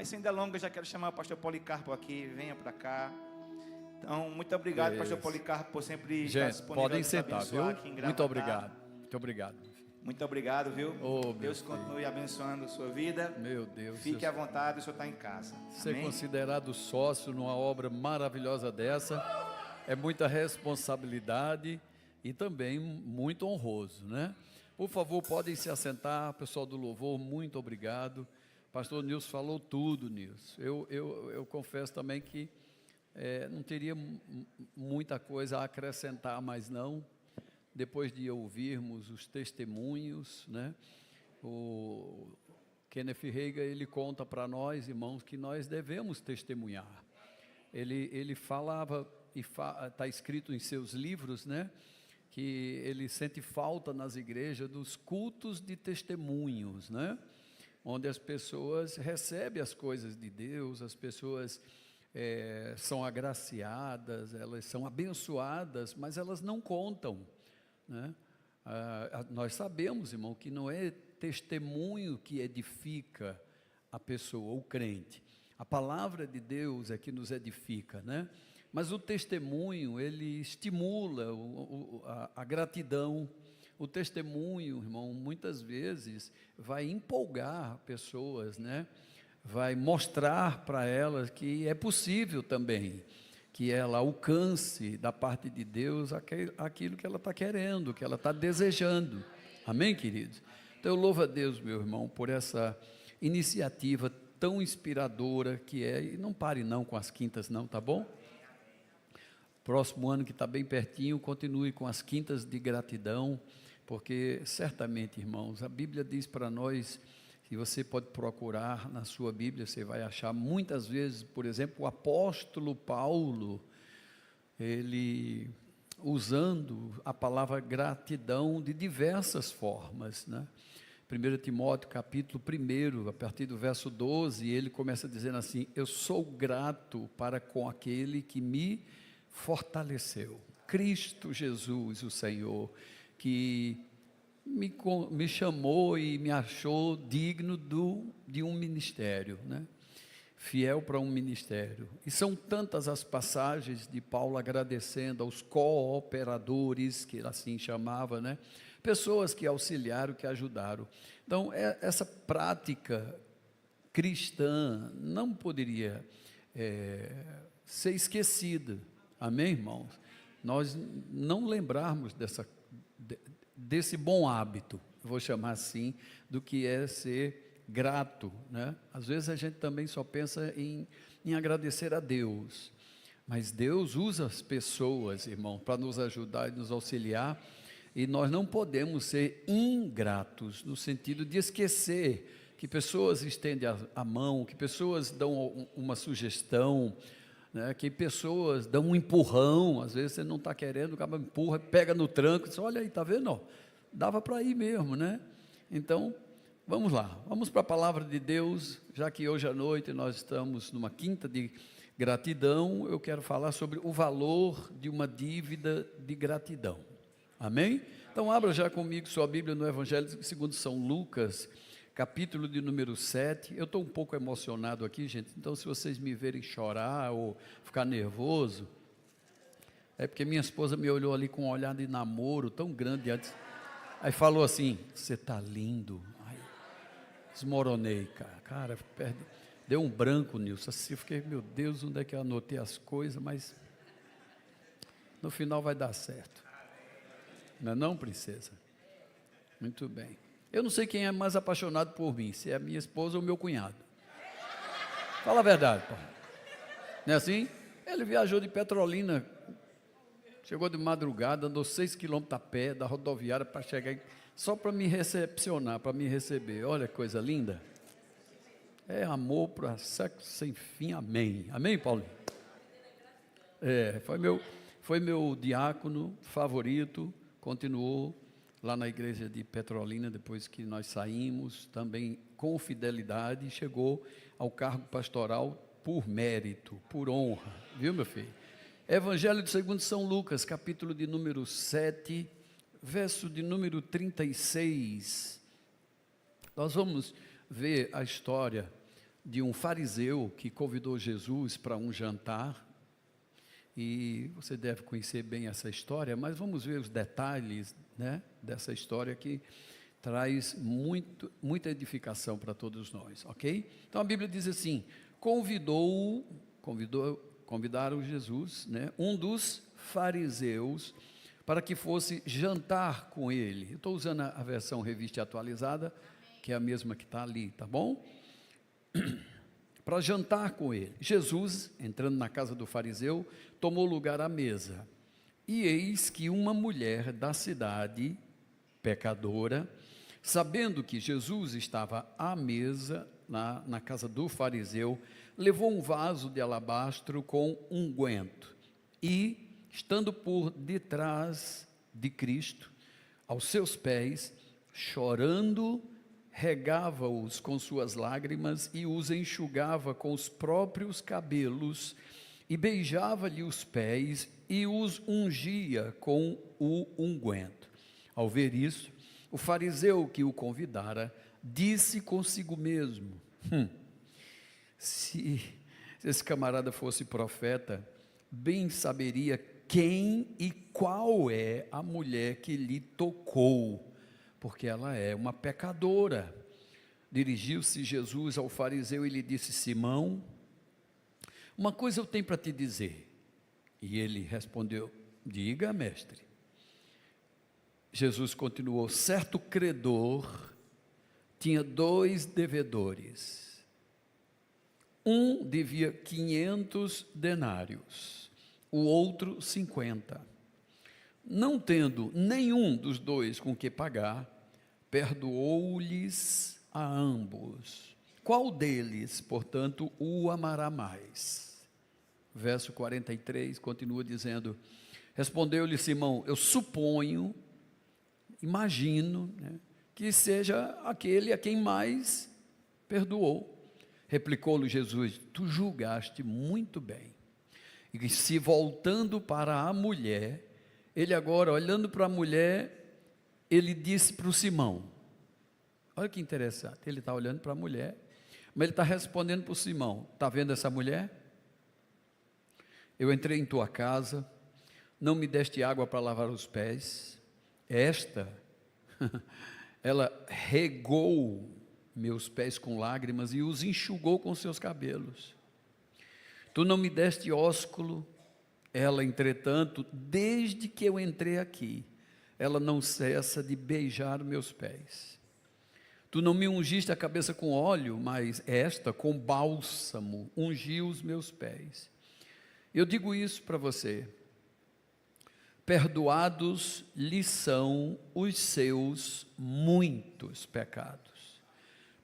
sem delongas, já quero chamar o pastor Policarpo aqui, venha para cá. Então, muito obrigado, pastor Policarpo, por sempre estar disponível. Podem sentar, viu? Aqui em Muito obrigado. Muito obrigado. Muito obrigado, viu? Oh, Deus continue abençoando a sua vida. Meu Deus. Fique à vontade, o senhor está em casa. Ser considerado sócio numa obra maravilhosa dessa é muita responsabilidade e também muito honroso, né? Por favor, podem se assentar, pessoal do louvor, muito obrigado. Pastor Nilson falou tudo, Nilson. Eu confesso também que não teria muita coisa a acrescentar, mas não, depois de ouvirmos os testemunhos, né? O Kenneth Reagan, ele conta para nós, irmãos, que nós devemos testemunhar. Ele falava, e está escrito em seus livros, né? Que ele sente falta nas igrejas dos cultos de testemunhos, né? Onde as pessoas recebem as coisas de Deus, as pessoas são agraciadas, elas são abençoadas, mas elas não contam, né? Nós sabemos, irmão, que não é testemunho que edifica a pessoa, o crente. A palavra de Deus é que nos edifica, né? Mas o testemunho, ele estimula a gratidão. O testemunho, irmão, muitas vezes vai empolgar pessoas, né? Vai mostrar para elas que é possível também que ela alcance da parte de Deus aquilo que ela está querendo, que ela está desejando. Amém, queridos? Então eu louvo a Deus, meu irmão, por essa iniciativa tão inspiradora que é, e não pare não com as quintas não, tá bom? Próximo ano que está bem pertinho, continue com as quintas de gratidão, porque certamente, irmãos, a Bíblia diz para nós, que você pode procurar na sua Bíblia, você vai achar muitas vezes, por exemplo, o apóstolo Paulo, ele usando a palavra gratidão de diversas formas, né? 1 Timóteo capítulo 1, a partir do verso 12, ele começa dizendo assim: eu sou grato para com aquele que me fortaleceu, Cristo Jesus, o Senhor, que me chamou e me achou digno de um ministério, né? Fiel para um ministério. E são tantas as passagens de Paulo agradecendo aos cooperadores, que ele assim chamava, né? Pessoas que auxiliaram, que ajudaram. Então, essa prática cristã não poderia ser esquecida. Amém, irmãos? Nós não lembrarmos desse bom hábito, vou chamar assim, do que é ser grato, né? Às vezes a gente também só pensa em agradecer a Deus, mas Deus usa as pessoas, irmão, para nos ajudar e nos auxiliar, e nós não podemos ser ingratos, no sentido de esquecer que pessoas estendem a mão, que pessoas dão uma sugestão, né, que pessoas dão um empurrão, às vezes você não está querendo, o cara empurra, pega no tranco, diz, olha aí, está vendo? Ó, dava para ir mesmo, né? Então, vamos lá, vamos para a palavra de Deus, já que hoje à noite nós estamos numa quinta de gratidão, eu quero falar sobre o valor de uma dívida de gratidão, amém? Então, abra já comigo sua Bíblia no Evangelho segundo São Lucas, capítulo de número 7, eu estou um pouco emocionado aqui, gente, então se vocês me verem chorar ou ficar nervoso, é porque minha esposa me olhou ali com um olhar de namoro tão grande antes, aí falou assim, você está lindo, ai, desmoronei, cara, deu um branco, Nilson, assim, eu fiquei, meu Deus, onde é que eu anotei as coisas, mas no final vai dar certo, não é não, princesa? Muito bem. Eu não sei quem é mais apaixonado por mim, se é a minha esposa ou meu cunhado. Fala a verdade, pô. Não é assim? Ele viajou de Petrolina, chegou de madrugada, andou 6 quilômetros a pé da rodoviária para chegar, só para me recepcionar, para me receber. Olha que coisa linda. É amor para sexo sem fim, amém. Amém, Paulinho? Foi meu diácono favorito, continuou lá na igreja de Petrolina, depois que nós saímos, também com fidelidade, chegou ao cargo pastoral por mérito, por honra, viu, meu filho? Evangelho segundo São Lucas, capítulo de número 7, verso de número 36, nós vamos ver a história de um fariseu que convidou Jesus para um jantar. E você deve conhecer bem essa história, mas vamos ver os detalhes, né, dessa história que traz muita edificação para todos nós, ok? Então a Bíblia diz assim: convidaram Jesus, né, um dos fariseus, para que fosse jantar com ele. Eu estou usando a versão revista atualizada, que é a mesma que está ali, tá bom? Para jantar com ele. Jesus, entrando na casa do fariseu, tomou lugar à mesa. E eis que uma mulher da cidade, pecadora, sabendo que Jesus estava à mesa na casa do fariseu, levou um vaso de alabastro com unguento e, estando por detrás de Cristo, aos seus pés, chorando, regava-os com suas lágrimas e os enxugava com os próprios cabelos, e beijava-lhe os pés e os ungia com o unguento. Ao ver isso, o fariseu que o convidara disse consigo mesmo: se esse camarada fosse profeta, bem saberia quem e qual é a mulher que lhe tocou, porque ela é uma pecadora. Dirigiu-se Jesus ao fariseu e lhe disse: Simão, uma coisa eu tenho para te dizer. E ele respondeu: diga, mestre. Jesus continuou: certo credor tinha 2 devedores. Um devia 500 denários, o outro 50. Não tendo nenhum dos 2 com que pagar, perdoou-lhes a ambos. Qual deles, portanto, o amará mais? Verso 43 continua dizendo: respondeu-lhe Simão: eu suponho, imagino, né, que seja aquele a quem mais perdoou. Replicou-lhe Jesus: tu julgaste muito bem. E se voltando para a mulher, ele agora, olhando para a mulher, ele disse para o Simão, olha que interessante, ele está olhando para a mulher, mas ele está respondendo para o Simão: está vendo essa mulher? Eu entrei em tua casa, não me deste água para lavar os pés, esta, ela regou meus pés com lágrimas e os enxugou com seus cabelos. Tu não me deste ósculo, ela, entretanto, desde que eu entrei aqui, ela não cessa de beijar meus pés. Tu não me ungiste a cabeça com óleo, mas esta, com bálsamo, ungiu os meus pés. Eu digo isso para você: perdoados lhe são os seus muitos pecados,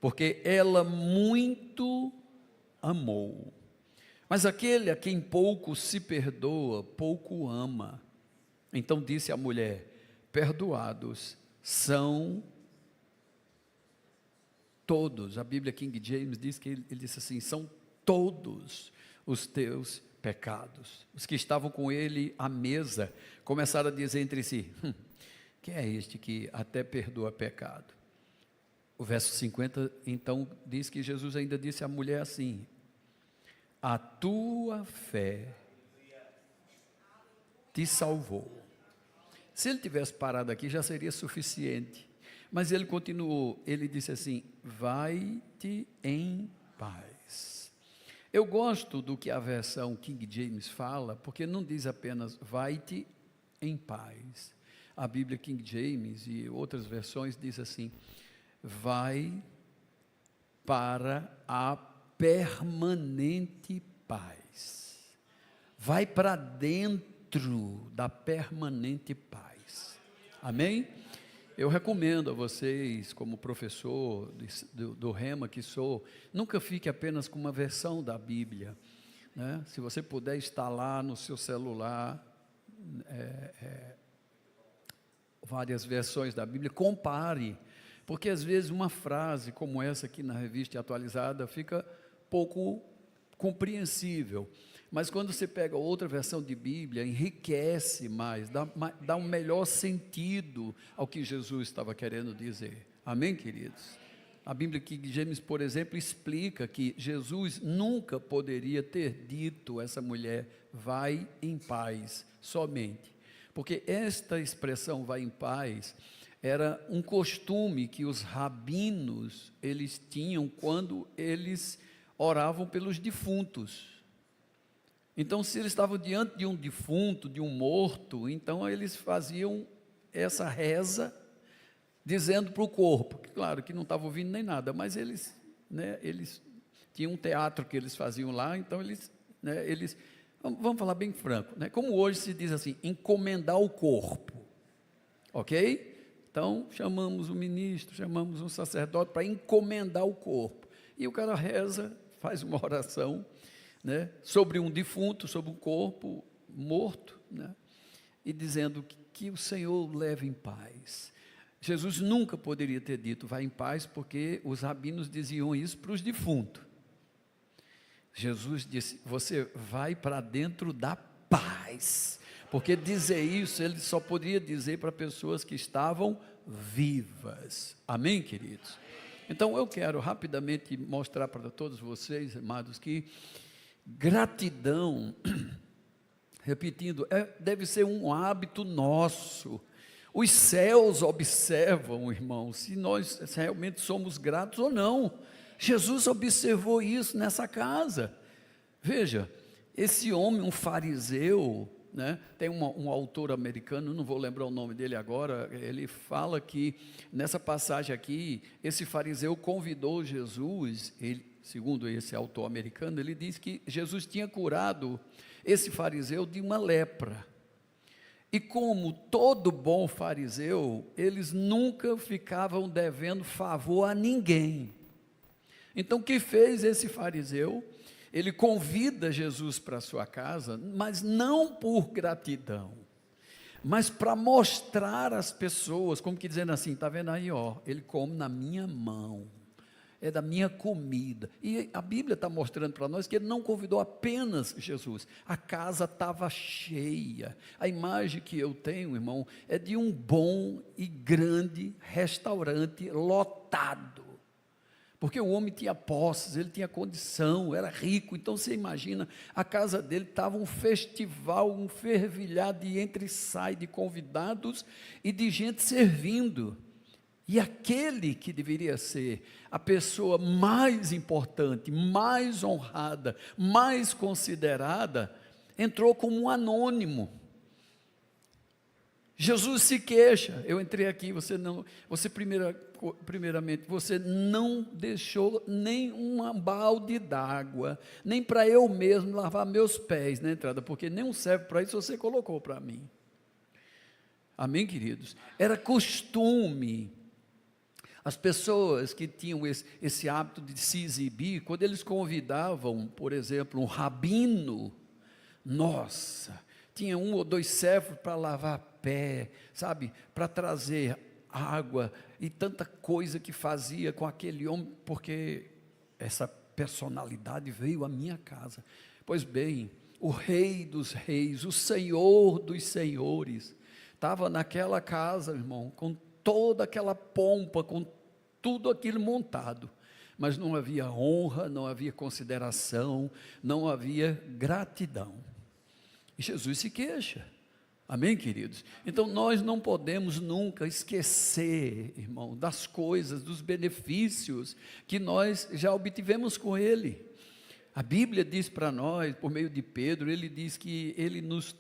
porque ela muito amou. Mas aquele a quem pouco se perdoa, pouco ama. Então disse a mulher: perdoados são todos. A Bíblia King James diz que ele disse assim: são todos os teus pecados. Os que estavam com ele à mesa começaram a dizer entre si: quem é este que até perdoa pecado? O verso 50 então diz que Jesus ainda disse à mulher assim: a tua fé te salvou. Se ele tivesse parado aqui já seria suficiente, mas ele continuou, ele disse assim: vai-te em paz. Eu gosto do que a versão King James fala, porque não diz apenas vai-te em paz. A Bíblia King James e outras versões diz assim: vai para a permanente paz. Vai para dentro da permanente paz. Amém? Eu recomendo a vocês, como professor do Rema que sou, nunca fique apenas com uma versão da Bíblia, né? Se você puder instalar no seu celular várias versões da Bíblia, compare, porque às vezes uma frase como essa aqui na revista atualizada fica pouco compreensível, mas quando você pega outra versão de Bíblia, enriquece mais, dá um melhor sentido ao que Jesus estava querendo dizer. Amém, queridos? A Bíblia King James, por exemplo, explica que Jesus nunca poderia ter dito a essa mulher, vai em paz, somente. Porque esta expressão, vai em paz, era um costume que os rabinos, eles tinham quando eles oravam pelos defuntos. Então, se eles estavam diante de um defunto, de um morto, então eles faziam essa reza, dizendo para o corpo, claro que não estava ouvindo nem nada, mas eles tinham um teatro que eles faziam lá, então eles vamos falar bem franco, como hoje se diz assim, encomendar o corpo, ok? Então, chamamos o ministro, chamamos um sacerdote para encomendar o corpo, e o cara reza, faz uma oração, sobre um defunto, sobre um corpo morto, e dizendo que o Senhor leve em paz. Jesus nunca poderia ter dito, vai em paz, porque os rabinos diziam isso para os defuntos. Jesus disse, você vai para dentro da paz, porque dizer isso, ele só poderia dizer para pessoas que estavam vivas. Amém, queridos? Então, eu quero rapidamente mostrar para todos vocês, amados, que gratidão, repetindo, deve ser um hábito nosso. Os céus observam, irmão, se nós realmente somos gratos ou não. Jesus observou isso nessa casa. Veja, esse homem, um fariseu, tem um autor americano, não vou lembrar o nome dele agora, ele fala que, nessa passagem aqui, esse fariseu convidou Jesus, segundo esse autor americano, ele diz que Jesus tinha curado esse fariseu de uma lepra. E como todo bom fariseu, eles nunca ficavam devendo favor a ninguém. Então, o que fez esse fariseu? Ele convida Jesus para a sua casa, mas não por gratidão, mas para mostrar às pessoas, como que dizendo assim, está vendo aí, ele come na minha mão. É da minha comida, e a Bíblia está mostrando para nós que ele não convidou apenas Jesus, a casa estava cheia, a imagem que eu tenho, irmão, é de um bom e grande restaurante lotado, porque o homem tinha posses, ele tinha condição, era rico, então você imagina, a casa dele estava um festival, um fervilhar de entra e sai de convidados e de gente servindo. E aquele que deveria ser a pessoa mais importante, mais honrada, mais considerada, entrou como um anônimo. Jesus se queixa, eu entrei aqui, primeiramente, você não deixou nem um balde d'água, nem para eu mesmo lavar meus pés na entrada, porque nem um serve para isso você colocou para mim. Amém, queridos? Era costume. As pessoas que tinham esse hábito de se exibir, quando eles convidavam, por exemplo, um rabino, nossa, tinha 1 ou 2 servos para lavar pé, sabe, para trazer água, e tanta coisa que fazia com aquele homem, porque essa personalidade veio à minha casa. Pois bem, o Rei dos Reis, o Senhor dos Senhores, estava naquela casa, irmão, com toda aquela pompa, com tudo aquilo montado, mas não havia honra, não havia consideração, não havia gratidão, e Jesus se queixa, amém, queridos? Então nós não podemos nunca esquecer, irmão, das coisas, dos benefícios que nós já obtivemos com Ele. A Bíblia diz para nós, por meio de Pedro, ele diz que Ele nos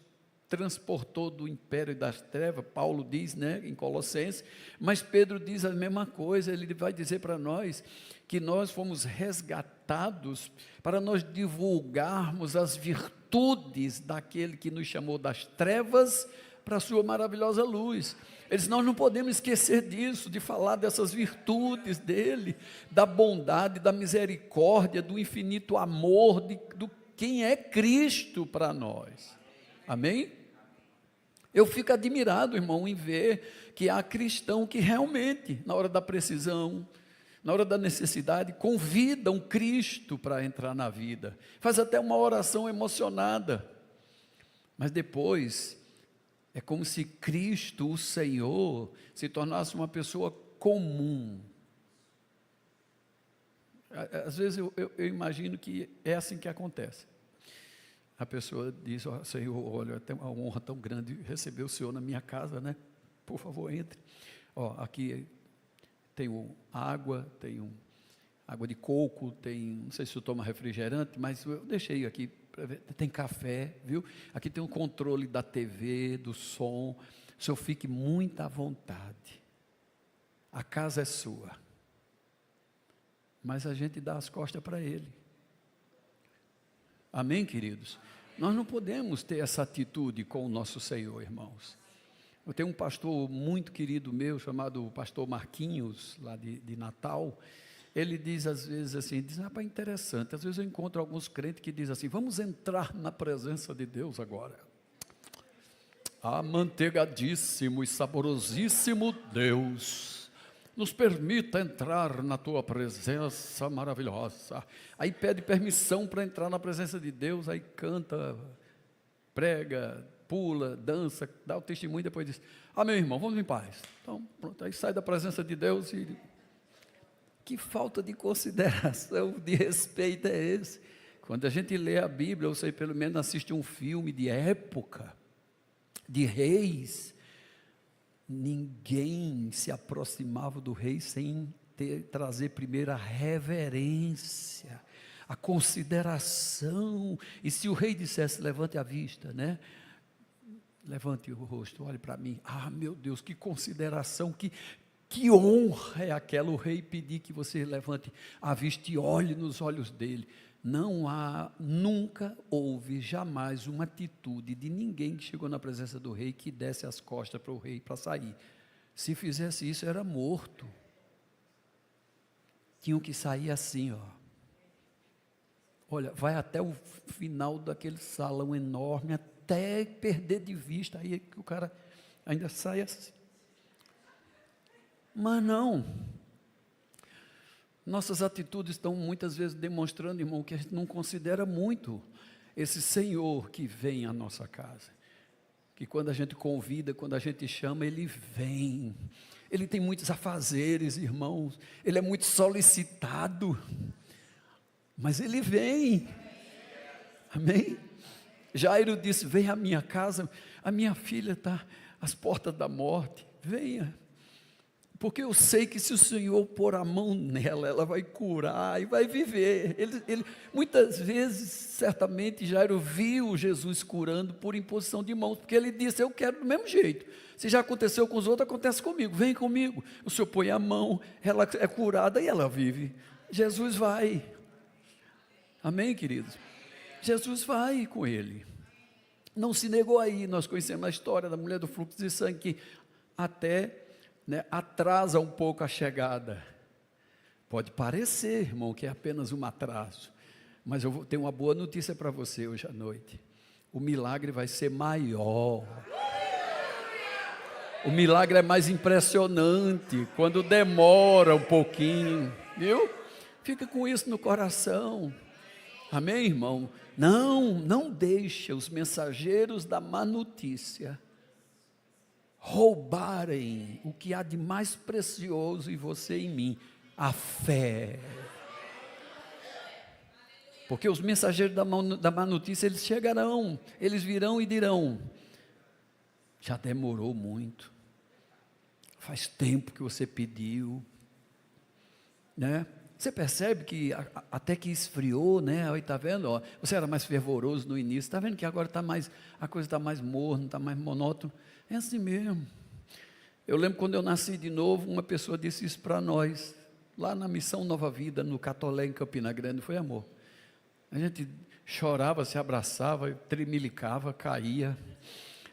transportou do império das trevas, Paulo diz, em Colossenses, mas Pedro diz a mesma coisa, ele vai dizer para nós, que nós fomos resgatados, para nós divulgarmos as virtudes daquele que nos chamou das trevas, para a sua maravilhosa luz. Eles, nós não podemos esquecer disso, de falar dessas virtudes dele, da bondade, da misericórdia, do infinito amor, do quem é Cristo para nós, amém? Eu fico admirado, irmão, em ver que há cristão que realmente, na hora da precisão, na hora da necessidade, convidam Cristo para entrar na vida, faz até uma oração emocionada, mas depois, é como se Cristo, o Senhor, se tornasse uma pessoa comum, Às vezes eu imagino que é assim que acontece. A pessoa diz, oh, Senhor, olha, tem uma honra tão grande receber o Senhor na minha casa, né? Por favor, entre. Ó, aqui tenho água, tenho água de coco, tem, não sei se o senhor toma refrigerante, mas eu deixei aqui, tem café, viu? Aqui tem o controle da TV, do som, o senhor fique muito à vontade, a casa é sua, mas a gente dá as costas para ele, amém, queridos? Nós não podemos ter essa atitude com o nosso Senhor, irmãos. Eu tenho um pastor muito querido meu, chamado pastor Marquinhos, lá de Natal. Ele diz às vezes assim, diz, rapaz, interessante, às vezes eu encontro alguns crentes que dizem assim, vamos entrar na presença de Deus agora. Amanteigadíssimo e saborosíssimo Deus, nos permita entrar na tua presença maravilhosa. Aí pede permissão para entrar na presença de Deus, aí canta, prega, pula, dança, dá o testemunho e depois diz, meu irmão, vamos em paz. Então, pronto, aí sai da presença de Deus e... Que falta de consideração, de respeito é esse? Quando a gente lê a Bíblia, ou sei, pelo menos assiste um filme de época, de reis, ninguém se aproximava do rei sem trazer primeiro a reverência, a consideração. E se o rei dissesse, levante a vista, né? Levante o rosto, olhe para mim. Meu Deus, que consideração, que honra é aquela, o rei pedir que você levante a vista e olhe nos olhos dele. Nunca houve jamais uma atitude de ninguém que chegou na presença do rei que desse as costas para o rei para sair. Se fizesse isso, era morto. Tinham que sair assim, ó. Olha, vai até o final daquele salão enorme, até perder de vista, aí que o cara ainda sai assim. Mas não, nossas atitudes estão muitas vezes demonstrando, irmão, que a gente não considera muito esse Senhor que vem à nossa casa, que quando a gente convida, quando a gente chama, Ele vem, Ele tem muitos afazeres, irmãos, Ele é muito solicitado, mas Ele vem, amém? Jairo disse, vem à minha casa, a minha filha está às portas da morte, venha, porque eu sei que se o Senhor pôr a mão nela, ela vai curar e vai viver. Muitas vezes, certamente, Jairo viu Jesus curando por imposição de mãos, porque ele disse, eu quero do mesmo jeito, se já aconteceu com os outros, acontece comigo, vem comigo, o Senhor põe a mão, ela é curada e ela vive, Jesus vai, amém, queridos? Jesus vai com ele, não se negou aí. Nós conhecemos a história da mulher do fluxo de sangue, que até atrasa um pouco a chegada, pode parecer, irmão, que é apenas um atraso, mas eu tenho uma boa notícia para você hoje à noite, o milagre vai ser maior, o milagre é mais impressionante, quando demora um pouquinho, viu? Fica com isso no coração, amém, irmão? Não deixe os mensageiros da má notícia roubarem o que há de mais precioso em você e em mim, a fé. Porque os mensageiros da má notícia, eles chegarão, eles virão e dirão, já demorou muito, faz tempo que você pediu, né? Você percebe que até que esfriou, né? Aí está vendo, ó, você era mais fervoroso no início, está vendo que agora a coisa está mais morna, está mais monótona. É assim mesmo. Eu lembro quando eu nasci de novo, uma pessoa disse isso para nós, lá na Missão Nova Vida, no Catolé, em Campina Grande, foi amor. A gente chorava, se abraçava, tremilicava, caía.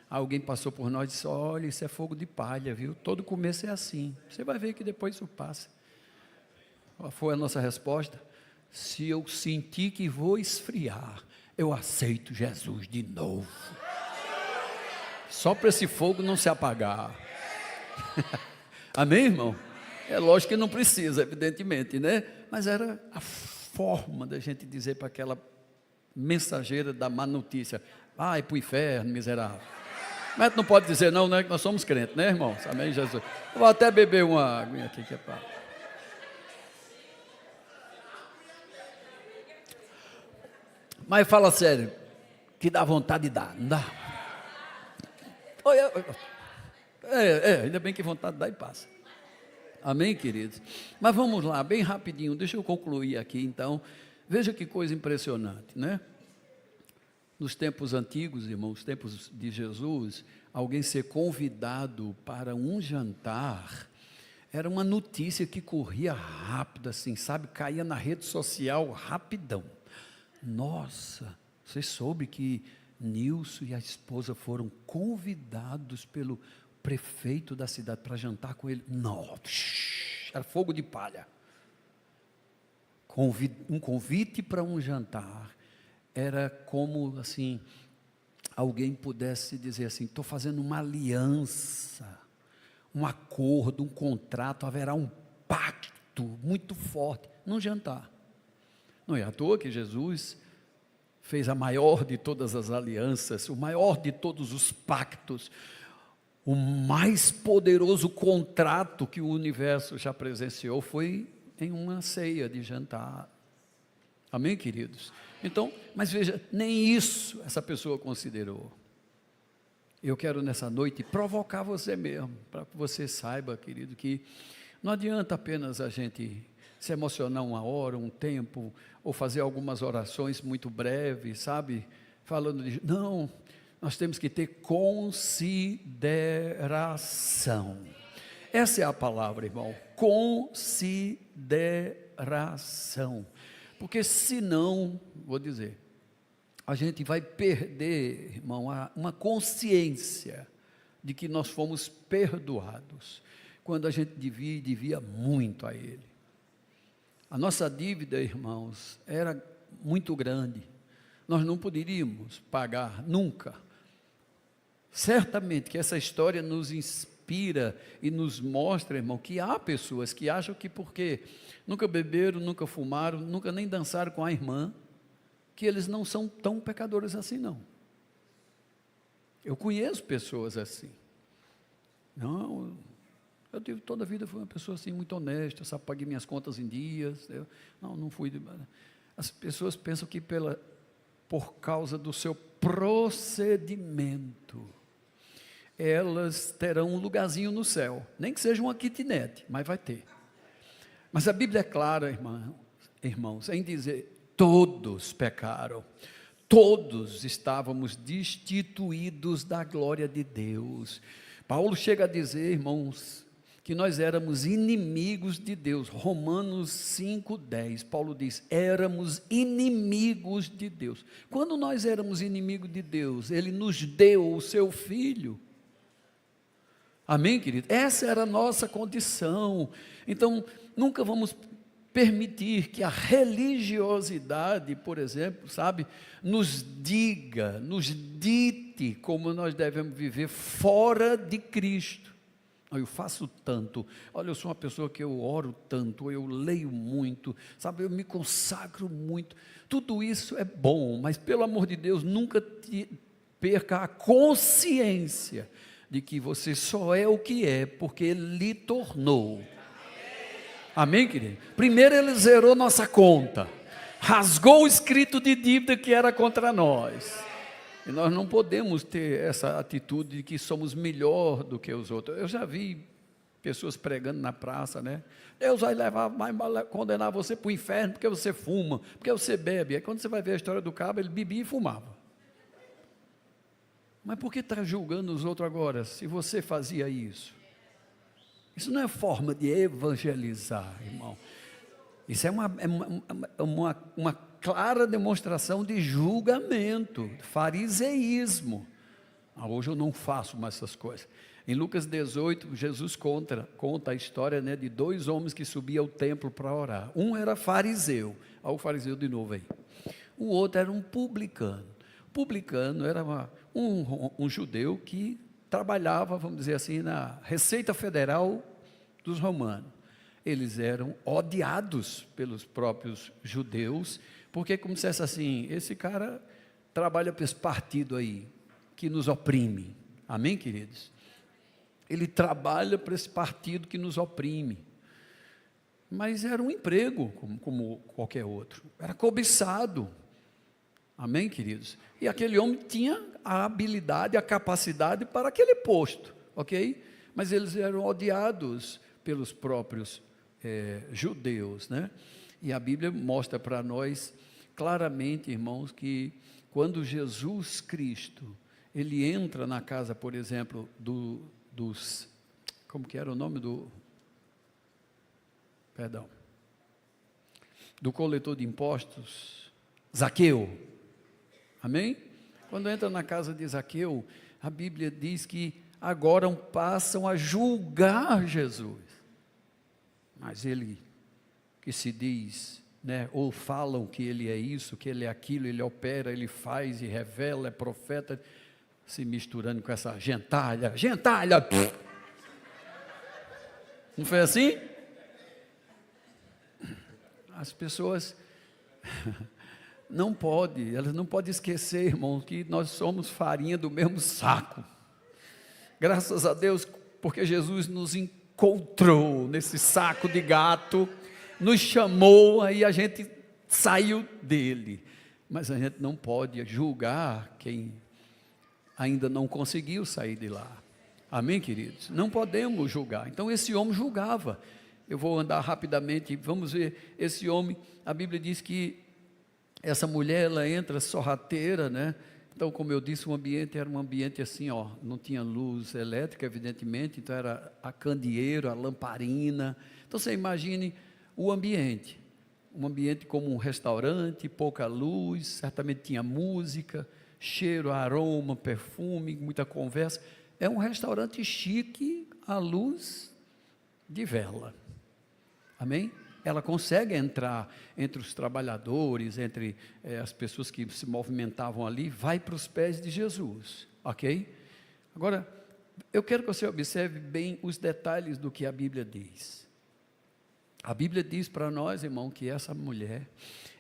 Alguém passou por nós e disse, olha, isso é fogo de palha, viu? Todo começo é assim, você vai ver que depois isso passa. Qual foi a nossa resposta? Se eu sentir que vou esfriar, eu aceito Jesus de novo. Só para esse fogo não se apagar. Amém, irmão? É lógico que não precisa, evidentemente, né? Mas era a forma da gente dizer para aquela mensageira da má notícia, vai para o inferno, miserável. Mas não pode dizer não, né? Que nós somos crentes, né, irmãos? Amém, Jesus? Eu vou até beber uma aguinha aqui que é para... Mas fala sério, que dá vontade de dar, não dá? Ainda bem que vontade dá e passa. Amém, queridos? Mas vamos lá, bem rapidinho, deixa eu concluir aqui então. Veja que coisa impressionante, né? Nos tempos antigos, irmãos, tempos de Jesus, alguém ser convidado para um jantar era uma notícia que corria rápido, assim, sabe? Caía na rede social rapidão. Nossa, você soube que Nilson e a esposa foram convidados pelo prefeito da cidade para jantar com ele? Não, era fogo de palha. Um convite para um jantar era como, assim, alguém pudesse dizer assim, estou fazendo uma aliança, um acordo, um contrato, haverá um pacto muito forte num jantar. Não é à toa que Jesus fez a maior de todas as alianças, o maior de todos os pactos, o mais poderoso contrato que o universo já presenciou foi em uma ceia de jantar. Amém, queridos? Então, mas veja, nem isso essa pessoa considerou. Eu quero nessa noite provocar você mesmo, para que você saiba, querido, que não adianta apenas a gente se emocionar uma hora, um tempo, ou fazer algumas orações muito breves, sabe? Falando de... Não, nós temos que ter consideração. Essa é a palavra, irmão, consideração. Porque senão, vou dizer, a gente vai perder, irmão, uma consciência de que nós fomos perdoados, quando a gente devia muito a Ele. A nossa dívida, irmãos, era muito grande, nós não poderíamos pagar nunca. Certamente que essa história nos inspira e nos mostra, irmão, que há pessoas que acham que porque nunca beberam, nunca fumaram, nunca nem dançaram com a irmã, que eles não são tão pecadores assim, não. Eu conheço pessoas assim. Não, eu tive toda a vida, fui uma pessoa assim, muito honesta, sabe, paguei minhas contas em dias, não fui... As pessoas pensam que por causa do seu procedimento, elas terão um lugarzinho no céu, nem que seja uma kitnet, mas vai ter. Mas a Bíblia é clara, irmãos, em dizer, todos pecaram, todos estávamos destituídos da glória de Deus. Paulo chega a dizer, irmãos, que nós éramos inimigos de Deus. Romanos 5:10, Paulo diz, éramos inimigos de Deus. Quando nós éramos inimigos de Deus, Ele nos deu o seu Filho. Amém, querido? Essa era a nossa condição. Então, nunca vamos permitir que a religiosidade, por exemplo, sabe, nos dite como nós devemos viver fora de Cristo. Eu faço tanto, olha, eu sou uma pessoa que eu oro tanto, eu leio muito, sabe, eu me consagro muito, tudo isso é bom, mas pelo amor de Deus, nunca perca a consciência de que você só é o que é, porque Ele lhe tornou. Amém, querido? Primeiro Ele zerou nossa conta, rasgou o escrito de dívida que era contra nós. E nós não podemos ter essa atitude de que somos melhor do que os outros. Eu já vi pessoas pregando na praça, né? Deus vai condenar você para o inferno porque você fuma, porque você bebe. Aí quando você vai ver a história do cabo, ele bebia e fumava. Mas por que está julgando os outros agora, se você fazia isso? Isso não é forma de evangelizar, irmão. Isso é uma clara demonstração de julgamento, fariseísmo. Hoje eu não faço mais essas coisas. Em Lucas 18, Jesus conta a história, né, de dois homens que subiam ao templo para orar. Um era fariseu, olha o fariseu de novo aí. O outro era um publicano. Publicano era um judeu que trabalhava, vamos dizer assim, na Receita Federal dos romanos. Eles eram odiados pelos próprios judeus, porque como se dissesse assim, esse cara trabalha para esse partido aí, que nos oprime. Amém, queridos? Ele trabalha para esse partido que nos oprime. Mas era um emprego, como qualquer outro. Era cobiçado. Amém, queridos? E aquele homem tinha a habilidade, a capacidade para aquele posto, ok? Mas eles eram odiados pelos próprios judeus, né? E a Bíblia mostra para nós claramente, irmãos, que quando Jesus Cristo, ele entra na casa, por exemplo, dos, como que era o nome do coletor de impostos, Zaqueu, amém? Quando entra na casa de Zaqueu, a Bíblia diz que agora passam a julgar Jesus, mas ele que se diz, né, ou falam que ele é isso, que ele é aquilo, ele opera, ele faz e revela, é profeta, se misturando com essa gentalha, não foi assim? As pessoas elas não podem esquecer, irmão, que nós somos farinha do mesmo saco. Graças a Deus, porque Jesus nos encontrou nesse saco de gato, nos chamou, aí a gente saiu dele. Mas a gente não pode julgar quem ainda não conseguiu sair de lá. Amém, queridos? Não podemos julgar. Então esse homem julgava. Eu vou andar rapidamente, vamos ver, esse homem, a Bíblia diz que essa mulher, ela entra sorrateira, né? Então, como eu disse, o ambiente era um ambiente assim, ó, não tinha luz elétrica, evidentemente, então era a candeeiro, a lamparina. Então você imagine o ambiente, um ambiente como um restaurante, pouca luz, certamente tinha música, cheiro, aroma, perfume, muita conversa. É um restaurante chique à luz de vela. Amém? Ela consegue entrar entre os trabalhadores, entre as pessoas que se movimentavam ali, vai para os pés de Jesus, ok? Agora, eu quero que você observe bem os detalhes do que a Bíblia diz. A Bíblia diz para nós, irmão, que essa mulher,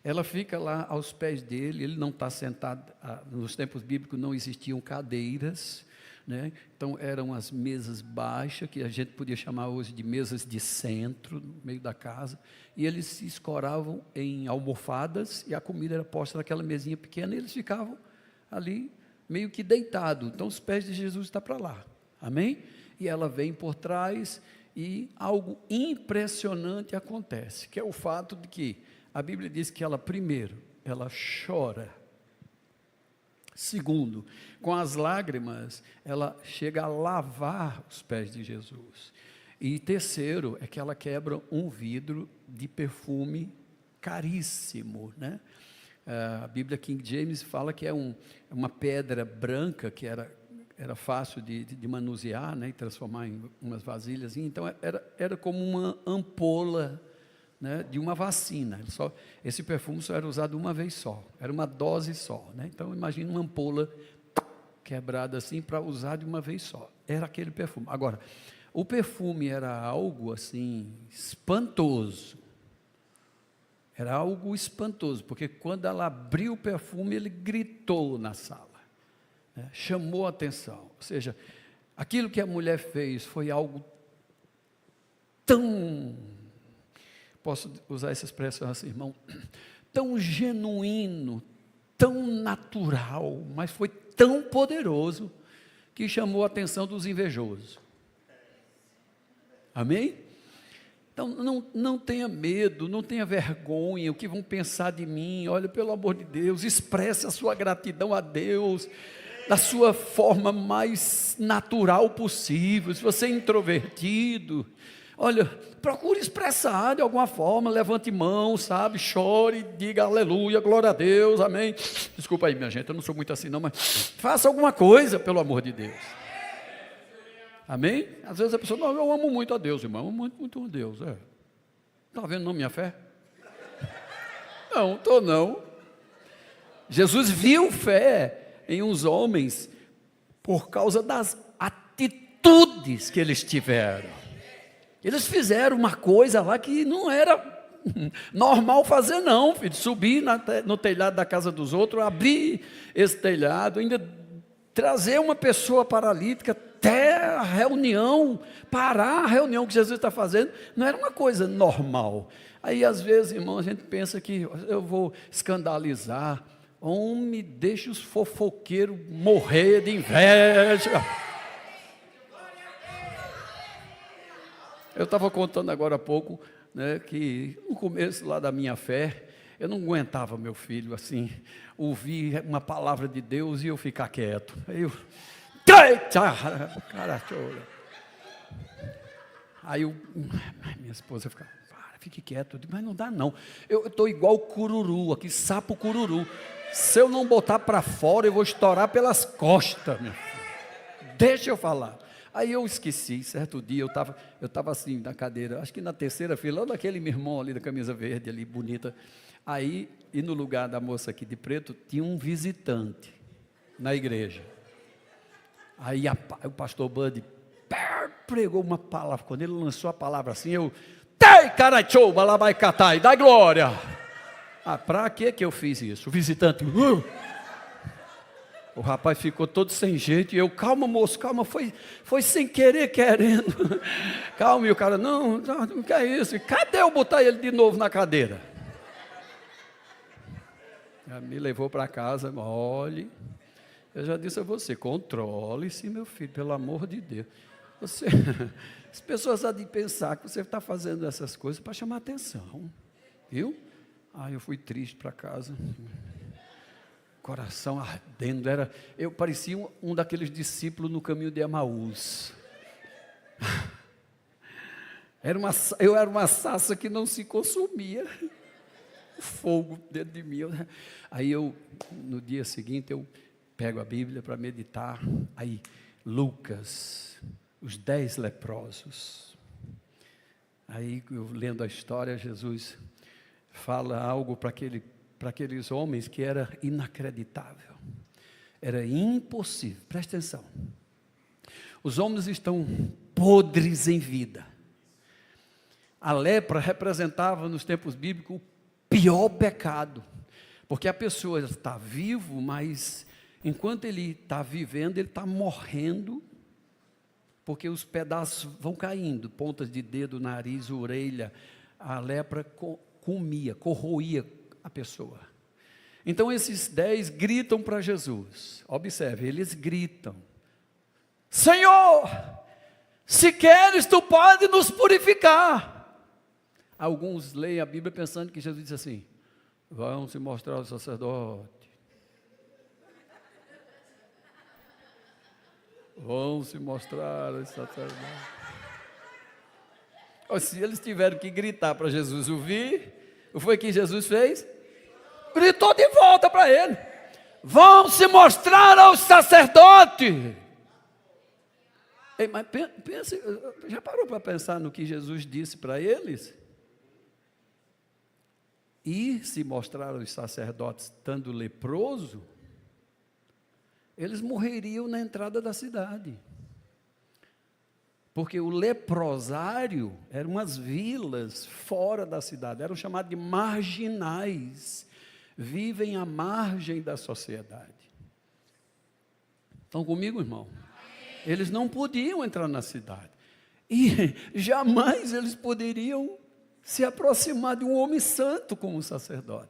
ela fica lá aos pés dele, ele não está sentado, nos tempos bíblicos não existiam cadeiras, né? Então eram as mesas baixas, que a gente podia chamar hoje de mesas de centro, no meio da casa, e eles se escoravam em almofadas, e a comida era posta naquela mesinha pequena, e eles ficavam ali, meio que deitados. Então os pés de Jesus estão para lá, amém? E ela vem por trás, e algo impressionante acontece, que é o fato de que, a Bíblia diz que ela, primeiro, ela chora. Segundo, com as lágrimas, ela chega a lavar os pés de Jesus. E terceiro, é que ela quebra um vidro de perfume caríssimo, né? A Bíblia King James fala que é uma pedra branca, que era fácil de manusear, né? E transformar em umas vasilhas. Então, era como uma ampola, né, de uma vacina. Esse perfume só era usado uma vez só, era uma dose só, né? Então imagine uma ampola quebrada assim para usar de uma vez só, era aquele perfume. Agora, o perfume era algo assim espantoso, era algo espantoso, porque quando ela abriu o perfume, ele gritou na sala, né? Chamou a atenção, ou seja, aquilo que a mulher fez foi algo tão, posso usar essa expressão assim, irmão, tão genuíno, tão natural, mas foi tão poderoso, que chamou a atenção dos invejosos. Amém? Então, não tenha medo, não tenha vergonha, o que vão pensar de mim, olha, pelo amor de Deus, expresse a sua gratidão a Deus, da sua forma mais natural possível. Se você é introvertido, olha, procure expressar de alguma forma, levante mão, sabe, chore, diga aleluia, glória a Deus, amém. Desculpa aí, minha gente, eu não sou muito assim não, mas faça alguma coisa, pelo amor de Deus. Amém? Às vezes a pessoa, não, eu amo muito a Deus, irmão, eu amo muito a Deus. Está vendo não minha fé? Não, estou não. Jesus viu fé em uns homens por causa das atitudes que eles tiveram. Eles fizeram uma coisa lá que não era normal fazer não, filho. Subir no telhado da casa dos outros, abrir esse telhado, ainda trazer uma pessoa paralítica até a reunião, parar a reunião que Jesus está fazendo, não era uma coisa normal. Aí às vezes, irmão, a gente pensa que eu vou escandalizar Homem, deixa os fofoqueiros morrer de inveja. Eu estava contando agora há pouco, né, que no começo lá da minha fé, eu não aguentava, meu filho, assim, ouvir uma palavra de Deus e eu ficar quieto. Aí eu... Aí minha esposa ficava, fique quieto. Eu digo, mas não dá não. Eu estou igual cururu, aqui, sapo cururu. Se eu não botar para fora, eu vou estourar pelas costas, meu filho. Deixa eu falar. Aí eu esqueci, certo dia, eu estava assim na cadeira, acho que na terceira fila, lá daquele meu irmão ali da camisa verde, ali bonita. Aí, e no lugar da moça aqui de preto, tinha um visitante na igreja. Aí o pastor Bud pregou uma palavra, quando ele lançou a palavra assim, eu, tei, carachou, balabai catai, dá glória. Para que eu fiz isso? O visitante, o rapaz ficou todo sem jeito, e eu, calma moço, calma, foi sem querer, querendo. Calma, e o cara, não quer isso. E cadê eu botar ele de novo na cadeira? Me levou para casa, olhe, eu já disse a você, controle-se, meu filho, pelo amor de Deus. As pessoas há de pensar que você está fazendo essas coisas para chamar atenção, viu? Eu fui triste para casa, coração ardendo, eu parecia um daqueles discípulos no caminho de Emaús. Eu era uma sarça que não se consumia, fogo dentro de mim. Aí no dia seguinte, eu pego a Bíblia para meditar, aí Lucas, os 10 leprosos. Aí eu lendo a história, Jesus fala algo para aqueles homens que era inacreditável, era impossível. Presta atenção, os homens estão podres em vida. A lepra representava nos tempos bíblicos o pior pecado, porque a pessoa está vivo, mas enquanto ele está vivendo, ele está morrendo, porque os pedaços vão caindo, pontas de dedo, nariz, orelha. A lepra comia, corroía a pessoa. Então esses 10 gritam para Jesus. Observe, eles gritam: Senhor, se queres, tu pode nos purificar. Alguns leem a Bíblia pensando que Jesus disse assim: vão se mostrar ao sacerdote, vão se mostrar ao sacerdote. Se eles tiveram que gritar para Jesus ouvir, o que foi que Jesus fez? Gritou de volta para ele: vão se mostrar ao sacerdote. Ei, mas pense, já parou para pensar no que Jesus disse para eles? E se mostrar aos sacerdotes estando leproso, eles morreriam na entrada da cidade. Porque o leprosário eram umas vilas fora da cidade, eram chamados de marginais, vivem à margem da sociedade. Estão comigo, irmão? Eles não podiam entrar na cidade, e jamais eles poderiam se aproximar de um homem santo como um sacerdote.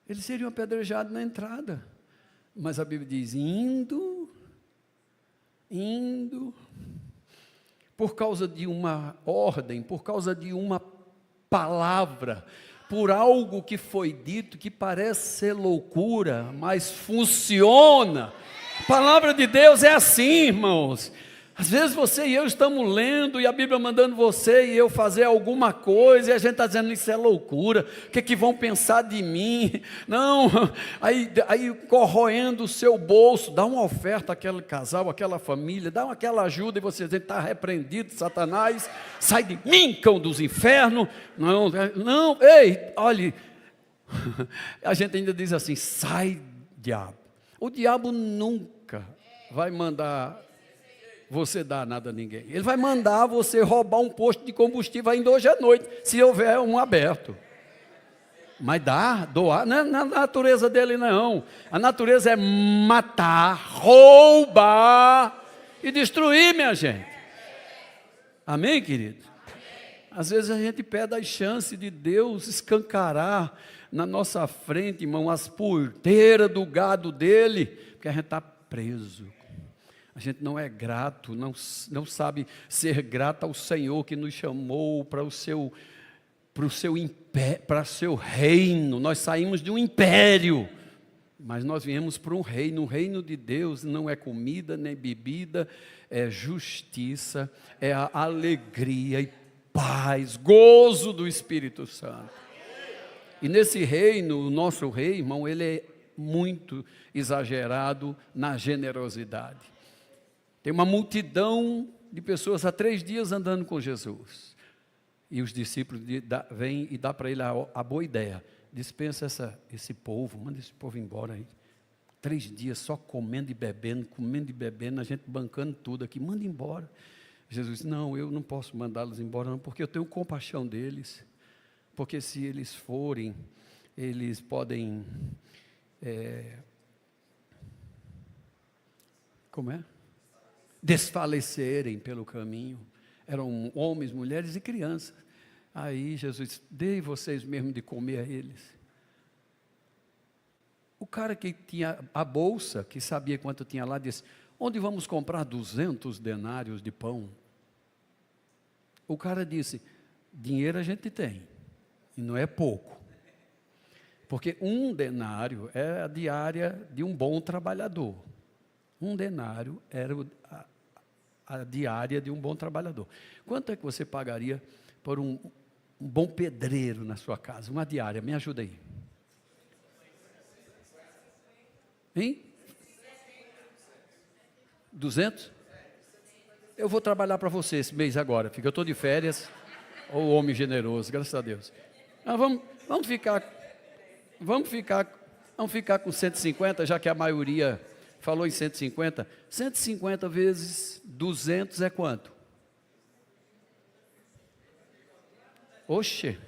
Eles seriam apedrejados na entrada. Mas a Bíblia diz: indo, por causa de uma ordem, por causa de uma palavra, por algo que foi dito, que parece ser loucura, mas funciona. A palavra de Deus é assim, irmãos. Às vezes você e eu estamos lendo, e a Bíblia mandando você e eu fazer alguma coisa, e a gente está dizendo: isso é loucura, o que vão pensar de mim? Não, aí corroendo o seu bolso, dá uma oferta àquele casal, àquela família, dá aquela ajuda, e você está repreendido, Satanás, sai de mim, cão dos infernos. Não, ei, olhe, a gente ainda diz assim: sai, diabo. O diabo nunca vai mandar você dar nada a ninguém. Ele vai mandar você roubar um posto de combustível ainda hoje à noite, se houver um aberto. Mas doar, não é na natureza dele não. A natureza é matar, roubar e destruir, minha gente. Amém, querido? Às vezes a gente perde a chance de Deus escancarar na nossa frente, irmão, as porteiras do gado dele, porque a gente está preso. A gente não é grato, não sabe ser grato ao Senhor que nos chamou para o seu reino. Nós saímos de um império, mas nós viemos para um reino. O reino de Deus não é comida nem bebida, é justiça, é a alegria e paz, gozo do Espírito Santo. E nesse reino, o nosso rei, irmão, ele é muito exagerado na generosidade. Tem uma multidão de pessoas há 3 dias andando com Jesus. E os discípulos vêm e dão para ele a boa ideia. Dispensa esse povo, manda esse povo embora aí. 3 dias só comendo e bebendo, a gente bancando tudo aqui, manda embora. Jesus disse, não, eu não posso mandá-los embora não, porque eu tenho compaixão deles. Porque se eles forem, eles podem, desfalecerem pelo caminho. Eram homens, mulheres e crianças. Aí Jesus disse, dei vocês mesmo de comer a eles. O cara que tinha a bolsa, que sabia quanto tinha lá, disse, onde vamos comprar 200 denários de pão? O cara disse, dinheiro a gente tem, e não é pouco. Porque 1 denário é a diária de um bom trabalhador. 1 denário era a diária de um bom trabalhador. Quanto é que você pagaria por um bom pedreiro na sua casa? Uma diária, me ajuda aí. Hein? 200? Eu vou trabalhar para você esse mês agora, eu estou de férias. Ô homem generoso, graças a Deus. Vamos ficar com 150, já que a maioria falou em 150. 150 vezes 200 é quanto? Oxe.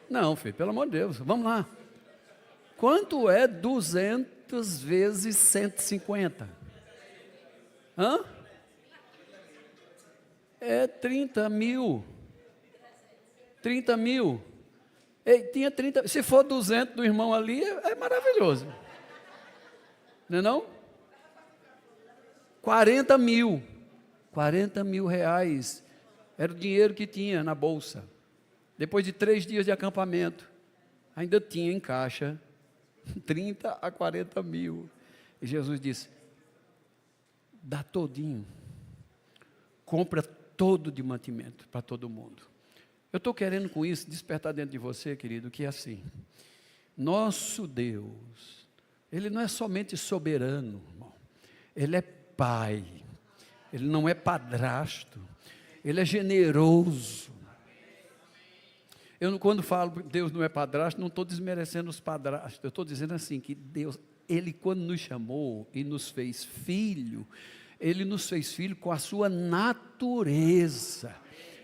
Não, filho, pelo amor de Deus, vamos lá. Quanto é 200 vezes 150? Hã? É 30 mil. 30 mil. Ei, tinha 30, se for 200 do irmão ali, é maravilhoso. Não é não? 40 mil. 40 mil reais. Era o dinheiro que tinha na bolsa. Depois de 3 dias de acampamento, ainda tinha em caixa 30 a 40 mil. E Jesus disse, dá todinho. Compra todo de mantimento para todo mundo. Eu estou querendo com isso despertar dentro de você, querido, que é assim. Nosso Deus, Ele não é somente soberano, irmão. Ele é Pai. Ele não é padrasto. Ele é generoso. Eu, quando falo que Deus não é padrasto, não estou desmerecendo os padrastos. Eu estou dizendo assim, que Deus, Ele quando nos chamou e nos fez filho, Ele nos fez filho com a sua natureza.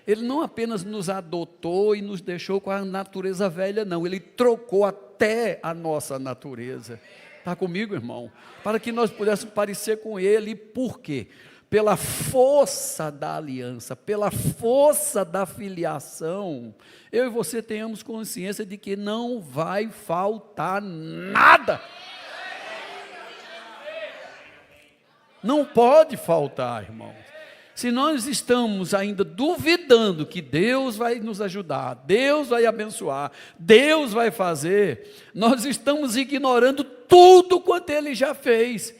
Ele não apenas nos adotou e nos deixou com a natureza velha, não. Ele trocou até a nossa natureza. Está comigo, irmão? Para que nós pudéssemos parecer com Ele. Por quê? Pela força da aliança, pela força da filiação, eu e você tenhamos consciência de que não vai faltar nada. Não pode faltar, irmãos. Se nós estamos ainda duvidando que Deus vai nos ajudar, Deus vai abençoar, Deus vai fazer, nós estamos ignorando tudo quanto Ele já fez.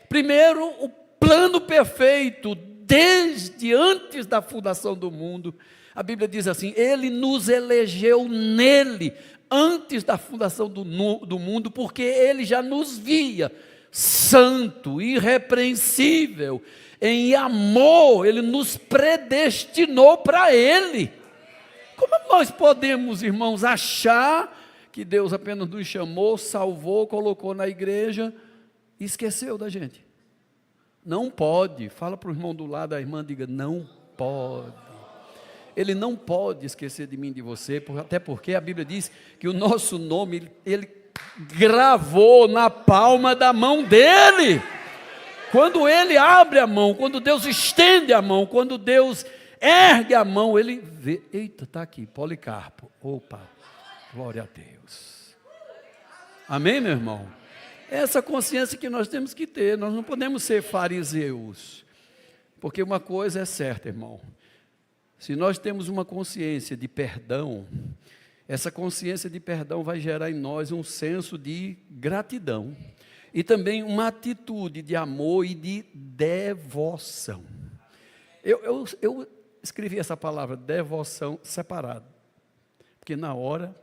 Primeiro, o plano perfeito, desde antes da fundação do mundo. A Bíblia diz assim, Ele nos elegeu nele, antes da fundação do mundo, porque Ele já nos via, santo, irrepreensível, em amor, Ele nos predestinou para Ele. Como nós podemos, irmãos, achar que Deus apenas nos chamou, salvou, colocou na igreja e esqueceu da gente? Não pode. Fala para o irmão do lado, a irmã, diga, não pode. Ele não pode esquecer de mim, de você, até porque a Bíblia diz que o nosso nome, Ele gravou na palma da mão dEle. Quando Ele abre a mão, quando Deus estende a mão, quando Deus ergue a mão, ele vê, eita, está aqui, Policarpo. Opa, glória a Deus. Amém, meu irmão? Essa consciência que nós temos que ter, nós não podemos ser fariseus, porque uma coisa é certa, irmão, se nós temos uma consciência de perdão, essa consciência de perdão vai gerar em nós um senso de gratidão e também uma atitude de amor e de devoção. Eu escrevi essa palavra, devoção, separado, porque na hora,